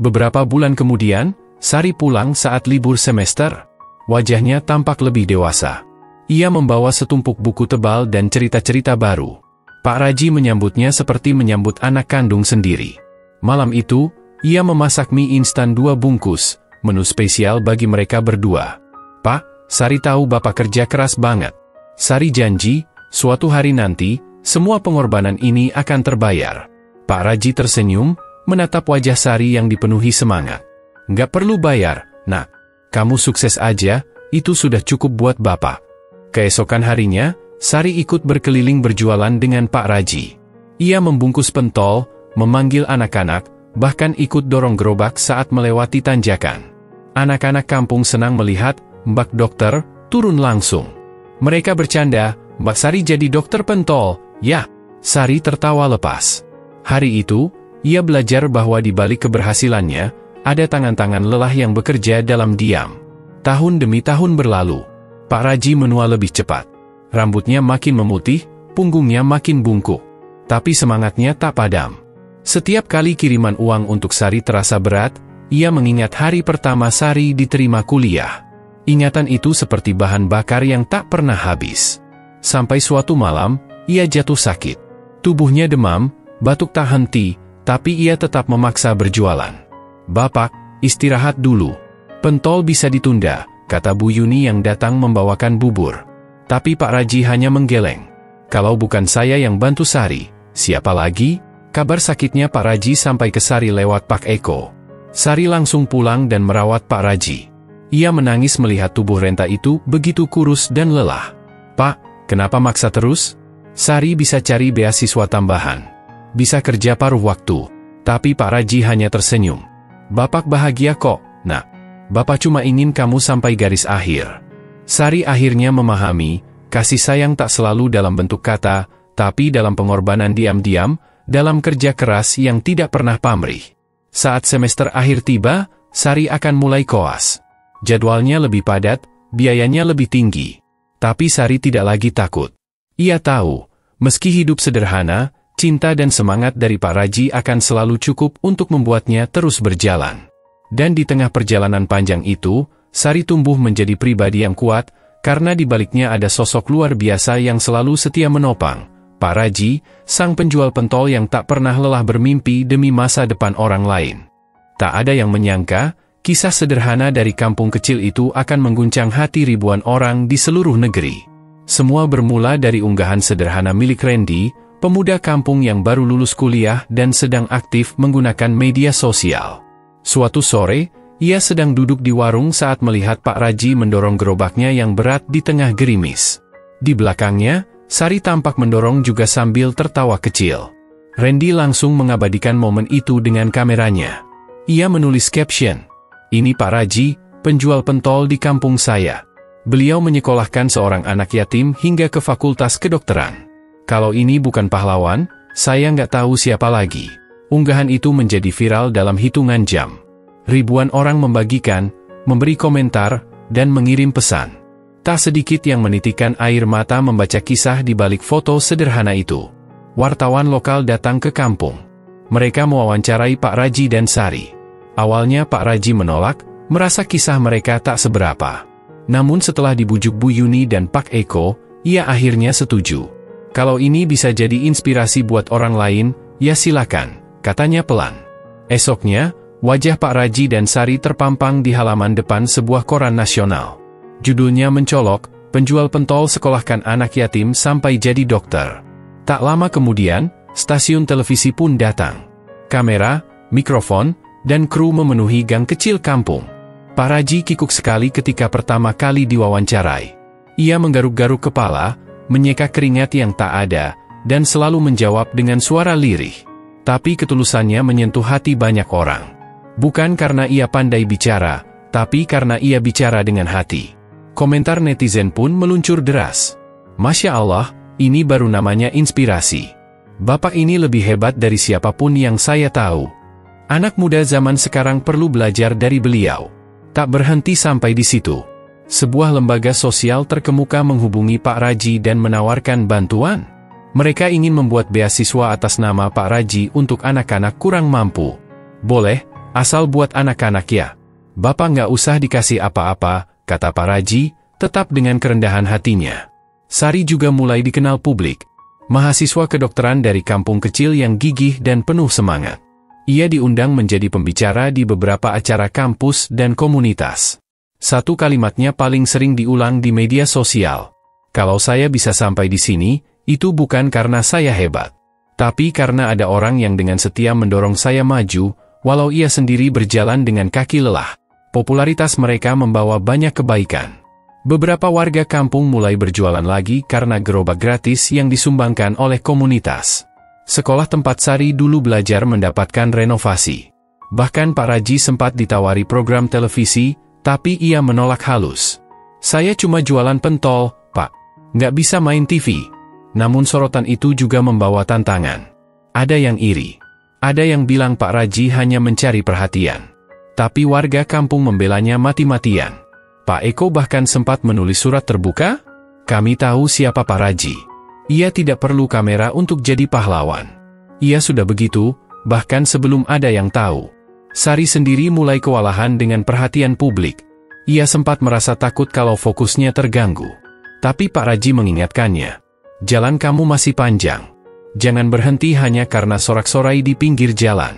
Beberapa bulan kemudian, Sari pulang saat libur semester. Wajahnya tampak lebih dewasa. Ia membawa setumpuk buku tebal dan cerita-cerita baru. Pak Raji menyambutnya seperti menyambut anak kandung sendiri. Malam itu, ia memasak mie instan 2 bungkus, menu spesial bagi mereka berdua. Pak, Sari tahu Bapak kerja keras banget. Sari janji, suatu hari nanti, semua pengorbanan ini akan terbayar. Pak Raji tersenyum, menatap wajah Sari yang dipenuhi semangat. Nggak perlu bayar, Nak. Kamu sukses aja, itu sudah cukup buat Bapak. Keesokan harinya, Sari ikut berkeliling berjualan dengan Pak Raji. Ia membungkus pentol, memanggil anak-anak, bahkan ikut dorong gerobak saat melewati tanjakan. Anak-anak kampung senang melihat Mbak Dokter turun langsung. Mereka bercanda, Mbak Sari jadi dokter pentol, ya. Sari tertawa lepas. Hari itu, ia belajar bahwa di balik keberhasilannya, ada tangan-tangan lelah yang bekerja dalam diam. Tahun demi tahun berlalu. Pak Raji menua lebih cepat. Rambutnya makin memutih, punggungnya makin bungkuk. Tapi semangatnya tak padam. Setiap kali kiriman uang untuk Sari terasa berat, ia mengingat hari pertama Sari diterima kuliah. Ingatan itu seperti bahan bakar yang tak pernah habis. Sampai suatu malam, ia jatuh sakit. Tubuhnya demam, batuk tak henti, tapi ia tetap memaksa berjualan. Bapak, istirahat dulu. Pentol bisa ditunda, kata Bu Yuni yang datang membawakan bubur. Tapi Pak Raji hanya menggeleng. Kalau bukan saya yang bantu Sari, siapa lagi? Kabar sakitnya Pak Raji sampai ke Sari lewat Pak Eko. Sari langsung pulang dan merawat Pak Raji. Ia menangis melihat tubuh renta itu begitu kurus dan lelah. Pak, kenapa maksa terus? Sari bisa cari beasiswa tambahan. Bisa kerja paruh waktu. Tapi Pak Raji hanya tersenyum. Bapak bahagia kok, Nak. Bapak cuma ingin kamu sampai garis akhir. Sari akhirnya memahami, kasih sayang tak selalu dalam bentuk kata, tapi dalam pengorbanan diam-diam, dalam kerja keras yang tidak pernah pamrih. Saat semester akhir tiba, Sari akan mulai koas. Jadwalnya lebih padat, biayanya lebih tinggi. Tapi Sari tidak lagi takut. Ia tahu, meski hidup sederhana, cinta dan semangat dari Pak Raji akan selalu cukup untuk membuatnya terus berjalan. Dan di tengah perjalanan panjang itu, Sari tumbuh menjadi pribadi yang kuat, karena di baliknya ada sosok luar biasa yang selalu setia menopang. Pak Raji, sang penjual pentol yang tak pernah lelah bermimpi demi masa depan orang lain. Tak ada yang menyangka, kisah sederhana dari kampung kecil itu akan mengguncang hati ribuan orang di seluruh negeri. Semua bermula dari unggahan sederhana milik Randy, pemuda kampung yang baru lulus kuliah dan sedang aktif menggunakan media sosial. Suatu sore, ia sedang duduk di warung saat melihat Pak Raji mendorong gerobaknya yang berat di tengah gerimis. Di belakangnya, Sari tampak mendorong juga sambil tertawa kecil. Randy langsung mengabadikan momen itu dengan kameranya. Ia menulis caption, "Ini Pak Raji, penjual pentol di kampung saya. Beliau menyekolahkan seorang anak yatim hingga ke fakultas kedokteran. Kalau ini bukan pahlawan, saya nggak tahu siapa lagi." Unggahan itu menjadi viral dalam hitungan jam. Ribuan orang membagikan, memberi komentar, dan mengirim pesan. Tak sedikit yang menitikkan air mata membaca kisah di balik foto sederhana itu. Wartawan lokal datang ke kampung. Mereka mewawancarai Pak Raji dan Sari. Awalnya Pak Raji menolak, merasa kisah mereka tak seberapa. Namun setelah dibujuk Bu Yuni dan Pak Eko, ia akhirnya setuju. Kalau ini bisa jadi inspirasi buat orang lain, ya silakan, katanya pelan. Esoknya, wajah Pak Raji dan Sari terpampang di halaman depan sebuah koran nasional. Judulnya mencolok, penjual pentol sekolahkan anak yatim sampai jadi dokter. Tak lama kemudian, stasiun televisi pun datang. Kamera, mikrofon, dan kru memenuhi gang kecil kampung. Pak Raji kikuk sekali ketika pertama kali diwawancarai. Ia menggaruk-garuk kepala, menyeka keringat yang tak ada, dan selalu menjawab dengan suara lirih. Tapi ketulusannya menyentuh hati banyak orang. Bukan karena ia pandai bicara, tapi karena ia bicara dengan hati. Komentar netizen pun meluncur deras. Masya Allah, Ini baru namanya inspirasi. Bapak ini lebih hebat dari siapapun yang saya tahu. Anak muda zaman sekarang perlu belajar dari beliau. Tak berhenti sampai di situ. Sebuah lembaga sosial terkemuka menghubungi Pak Raji dan menawarkan bantuan. Mereka ingin membuat beasiswa atas nama Pak Raji untuk anak-anak kurang mampu. Boleh, asal buat anak-anak ya. Bapak nggak usah dikasih apa-apa, kata Pak Raji, tetap dengan kerendahan hatinya. Sari juga mulai dikenal publik. Mahasiswa kedokteran dari kampung kecil yang gigih dan penuh semangat. Ia diundang menjadi pembicara di beberapa acara kampus dan komunitas. Satu kalimatnya paling sering diulang di media sosial. Kalau saya bisa sampai di sini, itu bukan karena saya hebat. Tapi karena ada orang yang dengan setia mendorong saya maju, walau ia sendiri berjalan dengan kaki lelah. Popularitas mereka membawa banyak kebaikan. Beberapa warga kampung mulai berjualan lagi karena gerobak gratis yang disumbangkan oleh komunitas. Sekolah tempat Sari dulu belajar mendapatkan renovasi. Bahkan Pak Raji sempat ditawari program televisi, tapi ia menolak halus. Saya cuma jualan pentol, Pak. Nggak bisa main TV. Namun sorotan itu juga membawa tantangan. Ada yang iri. Ada yang bilang Pak Raji hanya mencari perhatian. Tapi warga kampung membelanya mati-matian. Pak Eko bahkan sempat menulis surat terbuka. Kami tahu siapa Pak Raji. Ia tidak perlu kamera untuk jadi pahlawan. Ia sudah begitu, bahkan sebelum ada yang tahu. Sari sendiri mulai kewalahan dengan perhatian publik. Ia sempat merasa takut kalau fokusnya terganggu. Tapi Pak Raji mengingatkannya. Jalan kamu masih panjang. Jangan berhenti hanya karena sorak-sorai di pinggir jalan.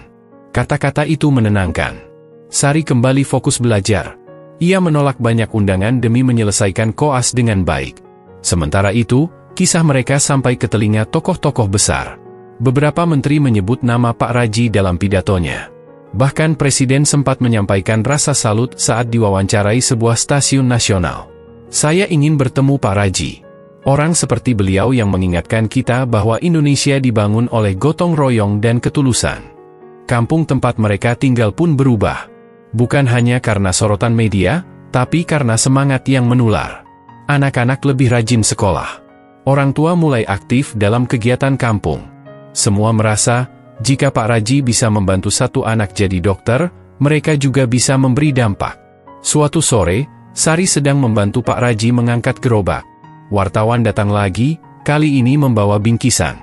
Kata-kata itu menenangkan. Sari kembali fokus belajar. Ia menolak banyak undangan demi menyelesaikan koas dengan baik. Sementara itu, kisah mereka sampai ke telinga tokoh-tokoh besar. Beberapa menteri menyebut nama Pak Raji dalam pidatonya. Bahkan Presiden sempat menyampaikan rasa salut saat diwawancarai sebuah stasiun nasional. Saya ingin bertemu Pak Raji. Orang seperti beliau yang mengingatkan kita bahwa Indonesia dibangun oleh gotong royong dan ketulusan. Kampung tempat mereka tinggal pun berubah. Bukan hanya karena sorotan media, tapi karena semangat yang menular. Anak-anak lebih rajin sekolah. Orang tua mulai aktif dalam kegiatan kampung. Semua merasa, jika Pak Raji bisa membantu satu anak jadi dokter, mereka juga bisa memberi dampak. Suatu sore, Sari sedang membantu Pak Raji mengangkat gerobak. Wartawan datang lagi, kali ini membawa bingkisan.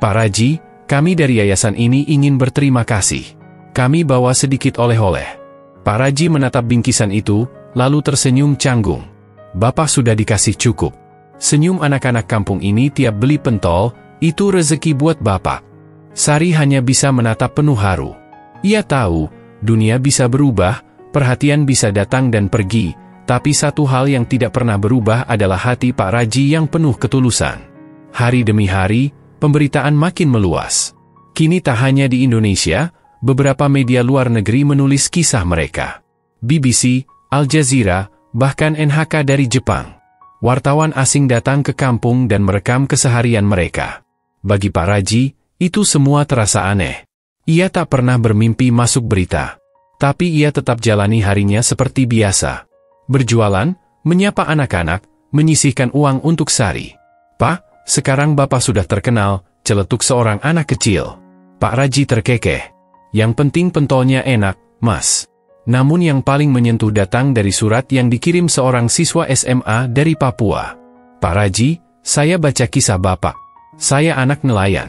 Pak Raji, kami dari yayasan ini ingin berterima kasih. Kami bawa sedikit oleh-oleh. Pak Raji menatap bingkisan itu, lalu tersenyum canggung. Bapak sudah dikasih cukup. Senyum anak-anak kampung ini tiap beli pentol, itu rezeki buat Bapak. Sari hanya bisa menatap penuh haru. Ia tahu, dunia bisa berubah, perhatian bisa datang dan pergi, tapi satu hal yang tidak pernah berubah adalah hati Pak Raji yang penuh ketulusan. Hari demi hari, pemberitaan makin meluas. Kini tak hanya di Indonesia, beberapa media luar negeri menulis kisah mereka. BBC, Al Jazeera, bahkan NHK dari Jepang. Wartawan asing datang ke kampung dan merekam keseharian mereka. Bagi Pak Raji, itu semua terasa aneh. Ia tak pernah bermimpi masuk berita. Tapi ia tetap jalani harinya seperti biasa. Berjualan, menyapa anak-anak, menyisihkan uang untuk Sari. Pak, sekarang Bapak sudah terkenal, celetuk seorang anak kecil. Pak Raji terkekeh. Yang penting pentolnya enak, Mas. Namun yang paling menyentuh datang dari surat yang dikirim seorang siswa SMA dari Papua. Pak Raji, saya baca kisah Bapak. Saya anak nelayan.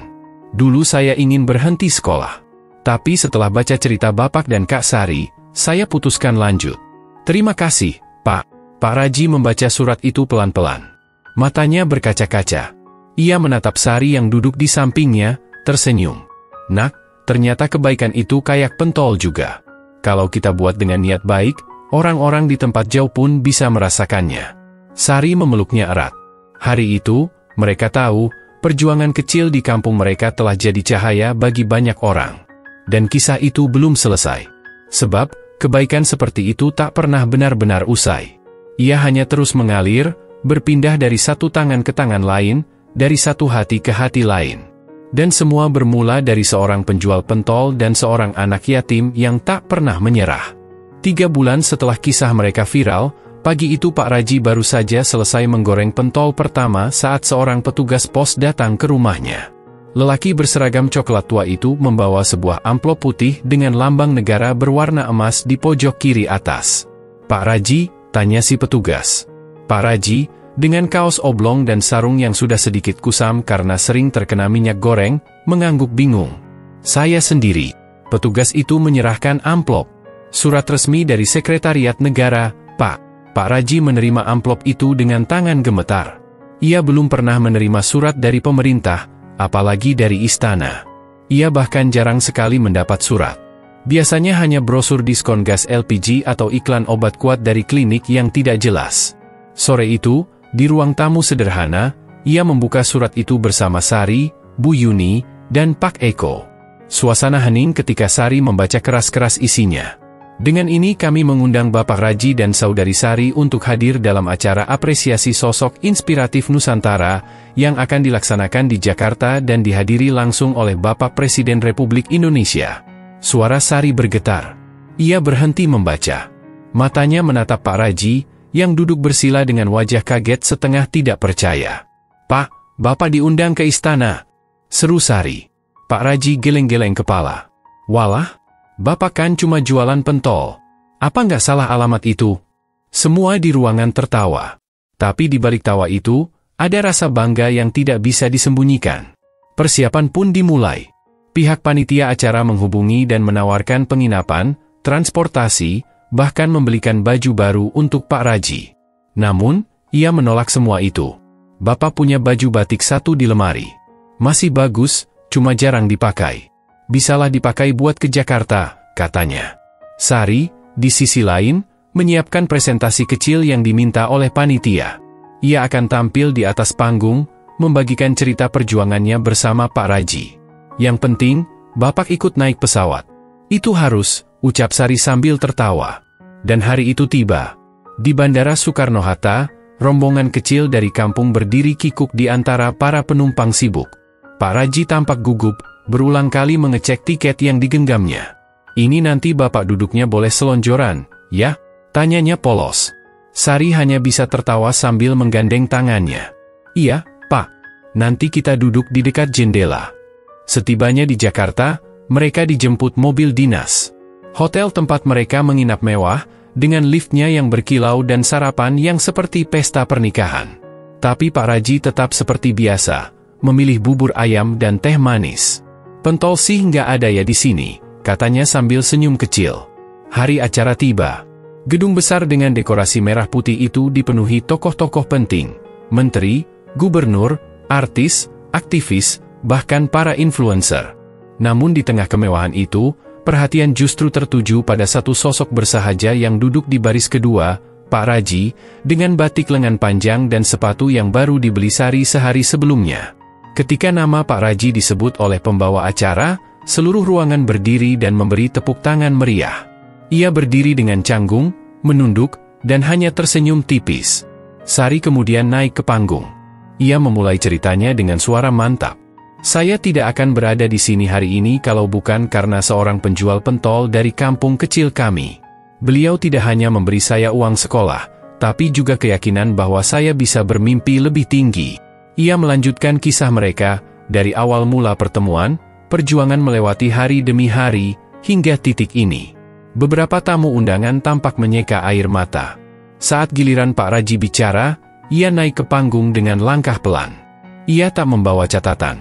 Dulu saya ingin berhenti sekolah. Tapi setelah baca cerita Bapak dan Kak Sari, saya putuskan lanjut. Terima kasih, Pak. Pak Raji membaca surat itu pelan-pelan. Matanya berkaca-kaca. Ia menatap Sari yang duduk di sampingnya, tersenyum. Nak, ternyata kebaikan itu kayak pentol juga. Kalau kita buat dengan niat baik, orang-orang di tempat jauh pun bisa merasakannya. Sari memeluknya erat. Hari itu, mereka tahu, perjuangan kecil di kampung mereka telah jadi cahaya bagi banyak orang. Dan kisah itu belum selesai. Sebab, kebaikan seperti itu tak pernah benar-benar usai. Ia hanya terus mengalir, berpindah dari satu tangan ke tangan lain, dari satu hati ke hati lain. Dan semua bermula dari seorang penjual pentol dan seorang anak yatim yang tak pernah menyerah. 3 bulan setelah kisah mereka viral, Pagi itu Pak Raji baru saja selesai menggoreng pentol pertama saat seorang petugas pos datang ke rumahnya. Lelaki berseragam coklat tua itu membawa sebuah amplop putih dengan lambang negara berwarna emas di pojok kiri atas. "Pak Raji?" tanya si petugas. Pak Raji, dengan kaos oblong dan sarung yang sudah sedikit kusam karena sering terkena minyak goreng, mengangguk bingung. "Saya sendiri." Petugas itu menyerahkan amplop. "Surat resmi dari Sekretariat Negara, Pak." Pak Raji menerima amplop itu dengan tangan gemetar. Ia belum pernah menerima surat dari pemerintah, apalagi dari istana. Ia bahkan jarang sekali mendapat surat. Biasanya hanya brosur diskon gas LPG atau iklan obat kuat dari klinik yang tidak jelas. Sore itu, di ruang tamu sederhana, ia membuka surat itu bersama Sari, Bu Yuni, dan Pak Eko. Suasana hening ketika Sari membaca keras-keras isinya. "Dengan ini kami mengundang Bapak Raji dan Saudari Sari untuk hadir dalam acara apresiasi sosok inspiratif Nusantara yang akan dilaksanakan di Jakarta dan dihadiri langsung oleh Bapak Presiden Republik Indonesia." Suara Sari bergetar. Ia berhenti membaca. Matanya menatap Pak Raji, yang duduk bersila dengan wajah kaget setengah tidak percaya. "Pak, Bapak diundang ke istana," seru Sari. Pak Raji geleng-geleng kepala. "Walah, Bapak kan cuma jualan pentol. Apa nggak salah alamat itu?" Semua di ruangan tertawa. Tapi di balik tawa itu, ada rasa bangga yang tidak bisa disembunyikan. Persiapan pun dimulai. Pihak panitia acara menghubungi dan menawarkan penginapan, transportasi, bahkan membelikan baju baru untuk Pak Raji. Namun, ia menolak semua itu. "Bapak punya baju batik satu di lemari. Masih bagus, cuma jarang dipakai. Bisalah dipakai buat ke Jakarta," katanya. Sari, di sisi lain, menyiapkan presentasi kecil yang diminta oleh panitia. Ia akan tampil di atas panggung, membagikan cerita perjuangannya bersama Pak Raji. "Yang penting, Bapak ikut naik pesawat. Itu harus," ucap Sari sambil tertawa. Dan hari itu tiba. Di Bandara Soekarno-Hatta, rombongan kecil dari kampung berdiri kikuk di antara para penumpang sibuk. Pak Raji tampak gugup, berulang kali mengecek tiket yang digenggamnya. "Ini nanti Bapak duduknya boleh selonjoran, ya?" tanyanya polos. Sari hanya bisa tertawa sambil menggandeng tangannya. "Iya, Pak. Nanti kita duduk di dekat jendela." Setibanya di Jakarta, mereka dijemput mobil dinas. Hotel tempat mereka menginap mewah, dengan liftnya yang berkilau dan sarapan yang seperti pesta pernikahan. Tapi Pak Raji tetap seperti biasa, memilih bubur ayam dan teh manis. "Pentol sih nggak ada ya di sini," katanya sambil senyum kecil. Hari acara tiba. Gedung besar dengan dekorasi merah putih itu dipenuhi tokoh-tokoh penting, menteri, gubernur, artis, aktivis, bahkan para influencer. Namun di tengah kemewahan itu, perhatian justru tertuju pada satu sosok bersahaja yang duduk di baris kedua, Pak Raji, dengan batik lengan panjang dan sepatu yang baru dibeli Sari sehari sebelumnya. Ketika nama Pak Raji disebut oleh pembawa acara, seluruh ruangan berdiri dan memberi tepuk tangan meriah. Ia berdiri dengan canggung, menunduk, dan hanya tersenyum tipis. Sari kemudian naik ke panggung. Ia memulai ceritanya dengan suara mantap. "Saya tidak akan berada di sini hari ini kalau bukan karena seorang penjual pentol dari kampung kecil kami. Beliau tidak hanya memberi saya uang sekolah, tapi juga keyakinan bahwa saya bisa bermimpi lebih tinggi." Ia melanjutkan kisah mereka, dari awal mula pertemuan, perjuangan melewati hari demi hari, hingga titik ini. Beberapa tamu undangan tampak menyeka air mata. Saat giliran Pak Raji bicara, ia naik ke panggung dengan langkah pelan. Ia tak membawa catatan.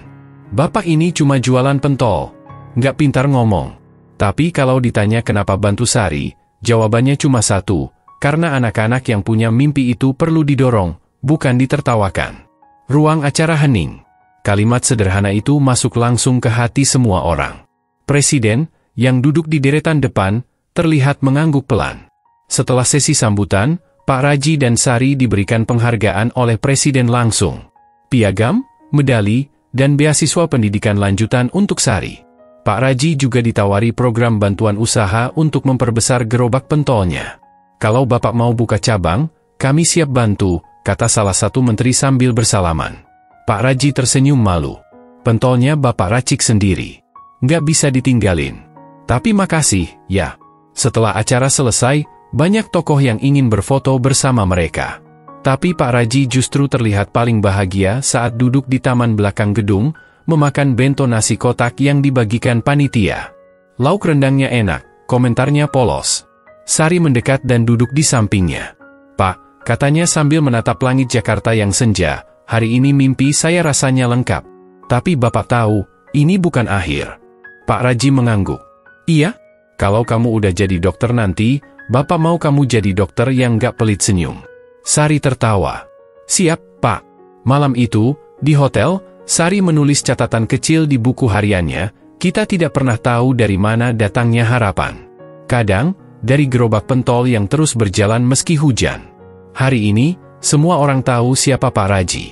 "Bapak ini cuma jualan pentol, nggak pintar ngomong." Tapi kalau ditanya kenapa bantu Sari, jawabannya cuma satu, karena anak-anak yang punya mimpi itu perlu didorong, bukan ditertawakan. Ruang acara hening. Kalimat sederhana itu masuk langsung ke hati semua orang. Presiden, yang duduk di deretan depan, terlihat mengangguk pelan. Setelah sesi sambutan, Pak Raji dan Sari diberikan penghargaan oleh Presiden langsung. Piagam, medali, dan beasiswa pendidikan lanjutan untuk Sari. Pak Raji juga ditawari program bantuan usaha untuk memperbesar gerobak pentolnya. "Kalau Bapak mau buka cabang, kami siap bantu," kata salah satu menteri sambil bersalaman. Pak Raji tersenyum malu. "Pentolnya Bapak racik sendiri. Nggak bisa ditinggalin. Tapi makasih, ya." Setelah acara selesai, Banyak tokoh yang ingin berfoto bersama mereka. Tapi Pak Raji justru terlihat paling bahagia saat duduk di taman belakang gedung, memakan bento nasi kotak yang dibagikan panitia. Lauk rendangnya enak, komentarnya polos. Sari mendekat dan duduk di sampingnya. Pak, katanya sambil menatap langit Jakarta yang senja, hari ini mimpi saya rasanya lengkap. Tapi Bapak tahu, ini bukan akhir. Pak Raji mengangguk. Iya? Kalau kamu udah jadi dokter nanti, Bapak mau kamu jadi dokter yang gak pelit senyum. Sari tertawa. Siap, Pak. Malam itu, di hotel, Sari menulis catatan kecil di buku hariannya, kita tidak pernah tahu dari mana datangnya harapan. Kadang, dari gerobak pentol yang terus berjalan meski hujan. Hari ini, semua orang tahu siapa Pak Raji.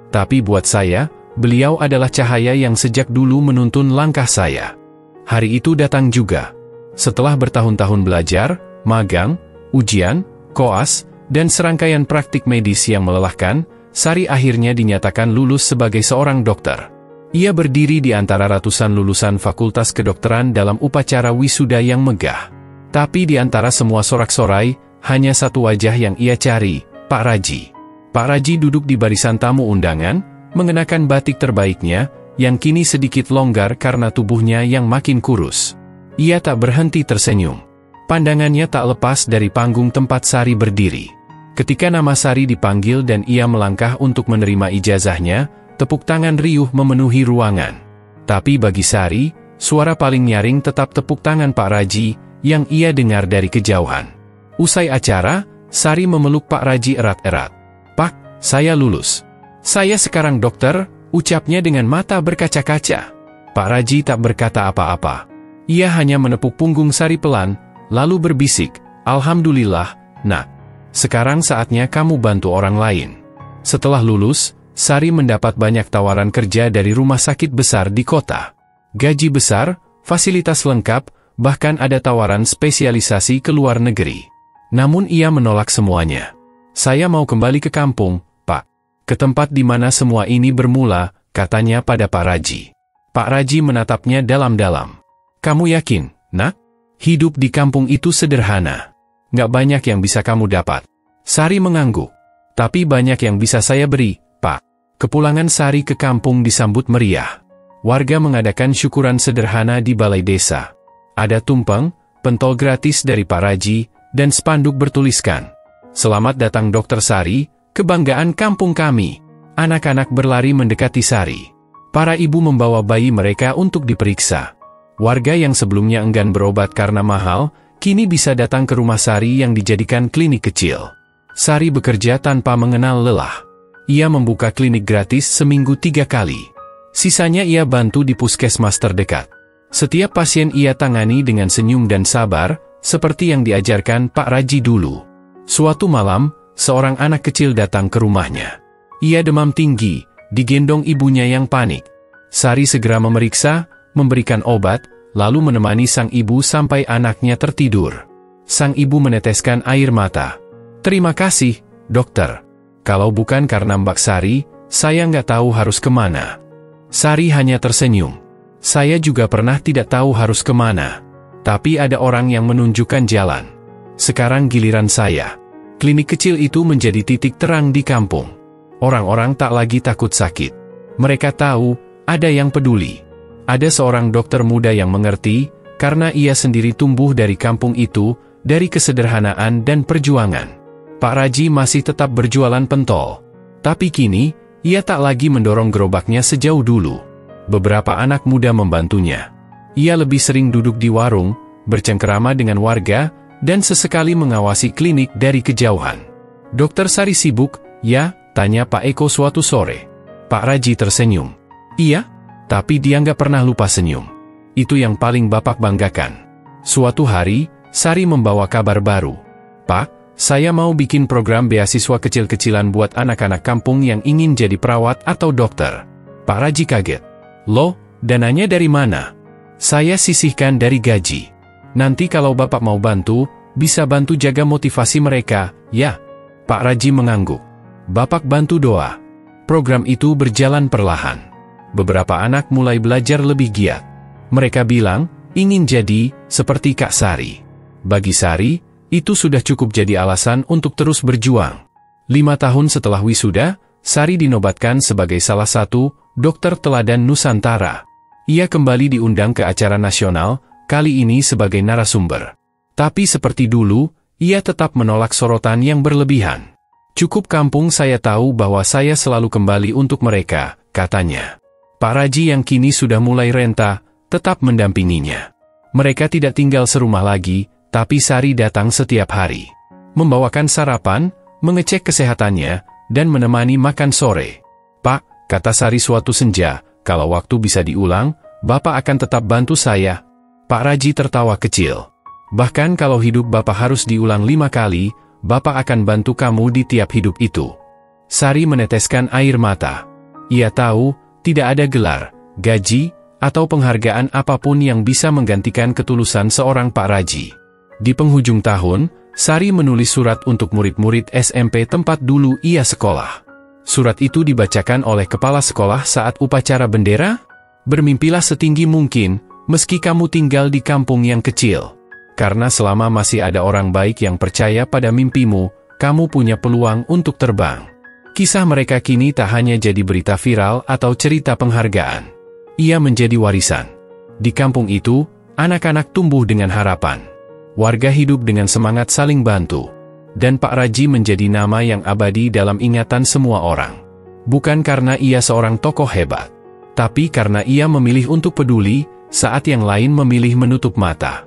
Tapi buat saya, beliau adalah cahaya yang sejak dulu menuntun langkah saya. Hari itu datang juga. Setelah bertahun-tahun belajar, magang, ujian, koas, dan serangkaian praktik medis yang melelahkan, Sari akhirnya dinyatakan lulus sebagai seorang dokter. Ia berdiri di antara ratusan lulusan Fakultas Kedokteran dalam upacara wisuda yang megah. Tapi di antara semua sorak-sorai, hanya satu wajah yang ia cari, Pak Raji. Pak Raji duduk di barisan tamu undangan, mengenakan batik terbaiknya, yang kini sedikit longgar karena tubuhnya yang makin kurus. Ia tak berhenti tersenyum. Pandangannya tak lepas dari panggung tempat Sari berdiri. Ketika nama Sari dipanggil dan ia melangkah untuk menerima ijazahnya, tepuk tangan riuh memenuhi ruangan. Tapi bagi Sari, suara paling nyaring tetap tepuk tangan Pak Raji, yang ia dengar dari kejauhan. Usai acara, Sari memeluk Pak Raji erat-erat. Pak, saya lulus. Saya sekarang dokter, ucapnya dengan mata berkaca-kaca. Pak Raji tak berkata apa-apa. Ia hanya menepuk punggung Sari pelan, lalu berbisik, Alhamdulillah, nak. Sekarang saatnya kamu bantu orang lain. Setelah lulus, Sari mendapat banyak tawaran kerja dari rumah sakit besar di kota. Gaji besar, fasilitas lengkap, bahkan ada tawaran spesialisasi ke luar negeri. Namun ia menolak semuanya. Saya mau kembali ke kampung, Pak. Ke tempat di mana semua ini bermula, katanya pada Pak Raji. Pak Raji menatapnya dalam-dalam. Kamu yakin, nak? Hidup di kampung itu sederhana. Nggak banyak yang bisa kamu dapat. Sari mengangguk. Tapi banyak yang bisa saya beri, Pak. Kepulangan Sari ke kampung disambut meriah. Warga mengadakan syukuran sederhana di balai desa. Ada tumpeng, pentol gratis dari Pak Raji, dan spanduk bertuliskan, Selamat datang Dokter Sari, kebanggaan kampung kami. Anak-anak berlari mendekati Sari. Para ibu membawa bayi mereka untuk diperiksa. Warga yang sebelumnya enggan berobat karena mahal, kini bisa datang ke rumah Sari yang dijadikan klinik kecil. Sari bekerja tanpa mengenal lelah. Ia membuka klinik gratis seminggu 3 kali. Sisanya ia bantu di puskesmas terdekat. Setiap pasien ia tangani dengan senyum dan sabar, seperti yang diajarkan Pak Raji dulu. Suatu malam, seorang anak kecil datang ke rumahnya. Ia demam tinggi, digendong ibunya yang panik. Sari segera memeriksa, memberikan obat, lalu menemani sang ibu sampai anaknya tertidur. Sang ibu meneteskan air mata. Terima kasih, dokter. Kalau bukan karena Mbak Sari, saya nggak tahu harus kemana. Sari hanya tersenyum. Saya juga pernah tidak tahu harus kemana. Tapi ada orang yang menunjukkan jalan. Sekarang giliran saya. Klinik kecil itu menjadi titik terang di kampung. Orang-orang tak lagi takut sakit. Mereka tahu, ada yang peduli. Ada seorang dokter muda yang mengerti, karena ia sendiri tumbuh dari kampung itu, dari kesederhanaan dan perjuangan. Pak Raji masih tetap berjualan pentol. Tapi kini, ia tak lagi mendorong gerobaknya sejauh dulu. Beberapa anak muda membantunya. Ia lebih sering duduk di warung, bercengkerama dengan warga, dan sesekali mengawasi klinik dari kejauhan. Dokter Sari sibuk, ya? Tanya Pak Eko suatu sore. Pak Raji tersenyum. Iya? Tapi dia nggak pernah lupa senyum. Itu yang paling Bapak banggakan. Suatu hari, Sari membawa kabar baru. Pak, saya mau bikin program beasiswa kecil-kecilan buat anak-anak kampung yang ingin jadi perawat atau dokter. Pak Raji kaget. Loh, dananya dari mana? Saya sisihkan dari gaji. Nanti kalau Bapak mau bantu, bisa bantu jaga motivasi mereka, ya? Pak Raji mengangguk. Bapak bantu doa. Program itu berjalan perlahan. Beberapa anak mulai belajar lebih giat. Mereka bilang, ingin jadi seperti Kak Sari. Bagi Sari, Itu sudah cukup jadi alasan untuk terus berjuang. 5 tahun setelah wisuda, Sari dinobatkan sebagai salah satu dokter teladan Nusantara. Ia kembali diundang ke acara nasional, kali ini sebagai narasumber. Tapi seperti dulu, ia tetap menolak sorotan yang berlebihan. Cukup kampung saya tahu bahwa saya selalu kembali untuk mereka, katanya. Pak Raji yang kini sudah mulai renta, tetap mendampinginya. Mereka tidak tinggal serumah lagi, tapi Sari datang setiap hari. Membawakan sarapan, mengecek kesehatannya, dan menemani makan sore. Pak, kata Sari suatu senja, kalau waktu bisa diulang, Bapak akan tetap bantu saya. Pak Raji tertawa kecil. Bahkan kalau hidup Bapak harus diulang 5 kali, Bapak akan bantu kamu di tiap hidup itu. Sari meneteskan air mata. Ia tahu, tidak ada gelar, gaji, atau penghargaan apapun yang bisa menggantikan ketulusan seorang Pak Raji. Di penghujung tahun, Sari menulis surat untuk murid-murid SMP tempat dulu ia sekolah. Surat itu dibacakan oleh kepala sekolah saat upacara bendera. Bermimpilah setinggi mungkin, meski kamu tinggal di kampung yang kecil. Karena selama masih ada orang baik yang percaya pada mimpimu, kamu punya peluang untuk terbang. Kisah mereka kini tak hanya jadi berita viral atau cerita penghargaan. Ia menjadi warisan. Di kampung itu, anak-anak tumbuh dengan harapan. Warga hidup dengan semangat saling bantu. Dan Pak Raji menjadi nama yang abadi dalam ingatan semua orang. Bukan karena ia seorang tokoh hebat, tapi karena ia memilih untuk peduli, saat yang lain memilih menutup mata.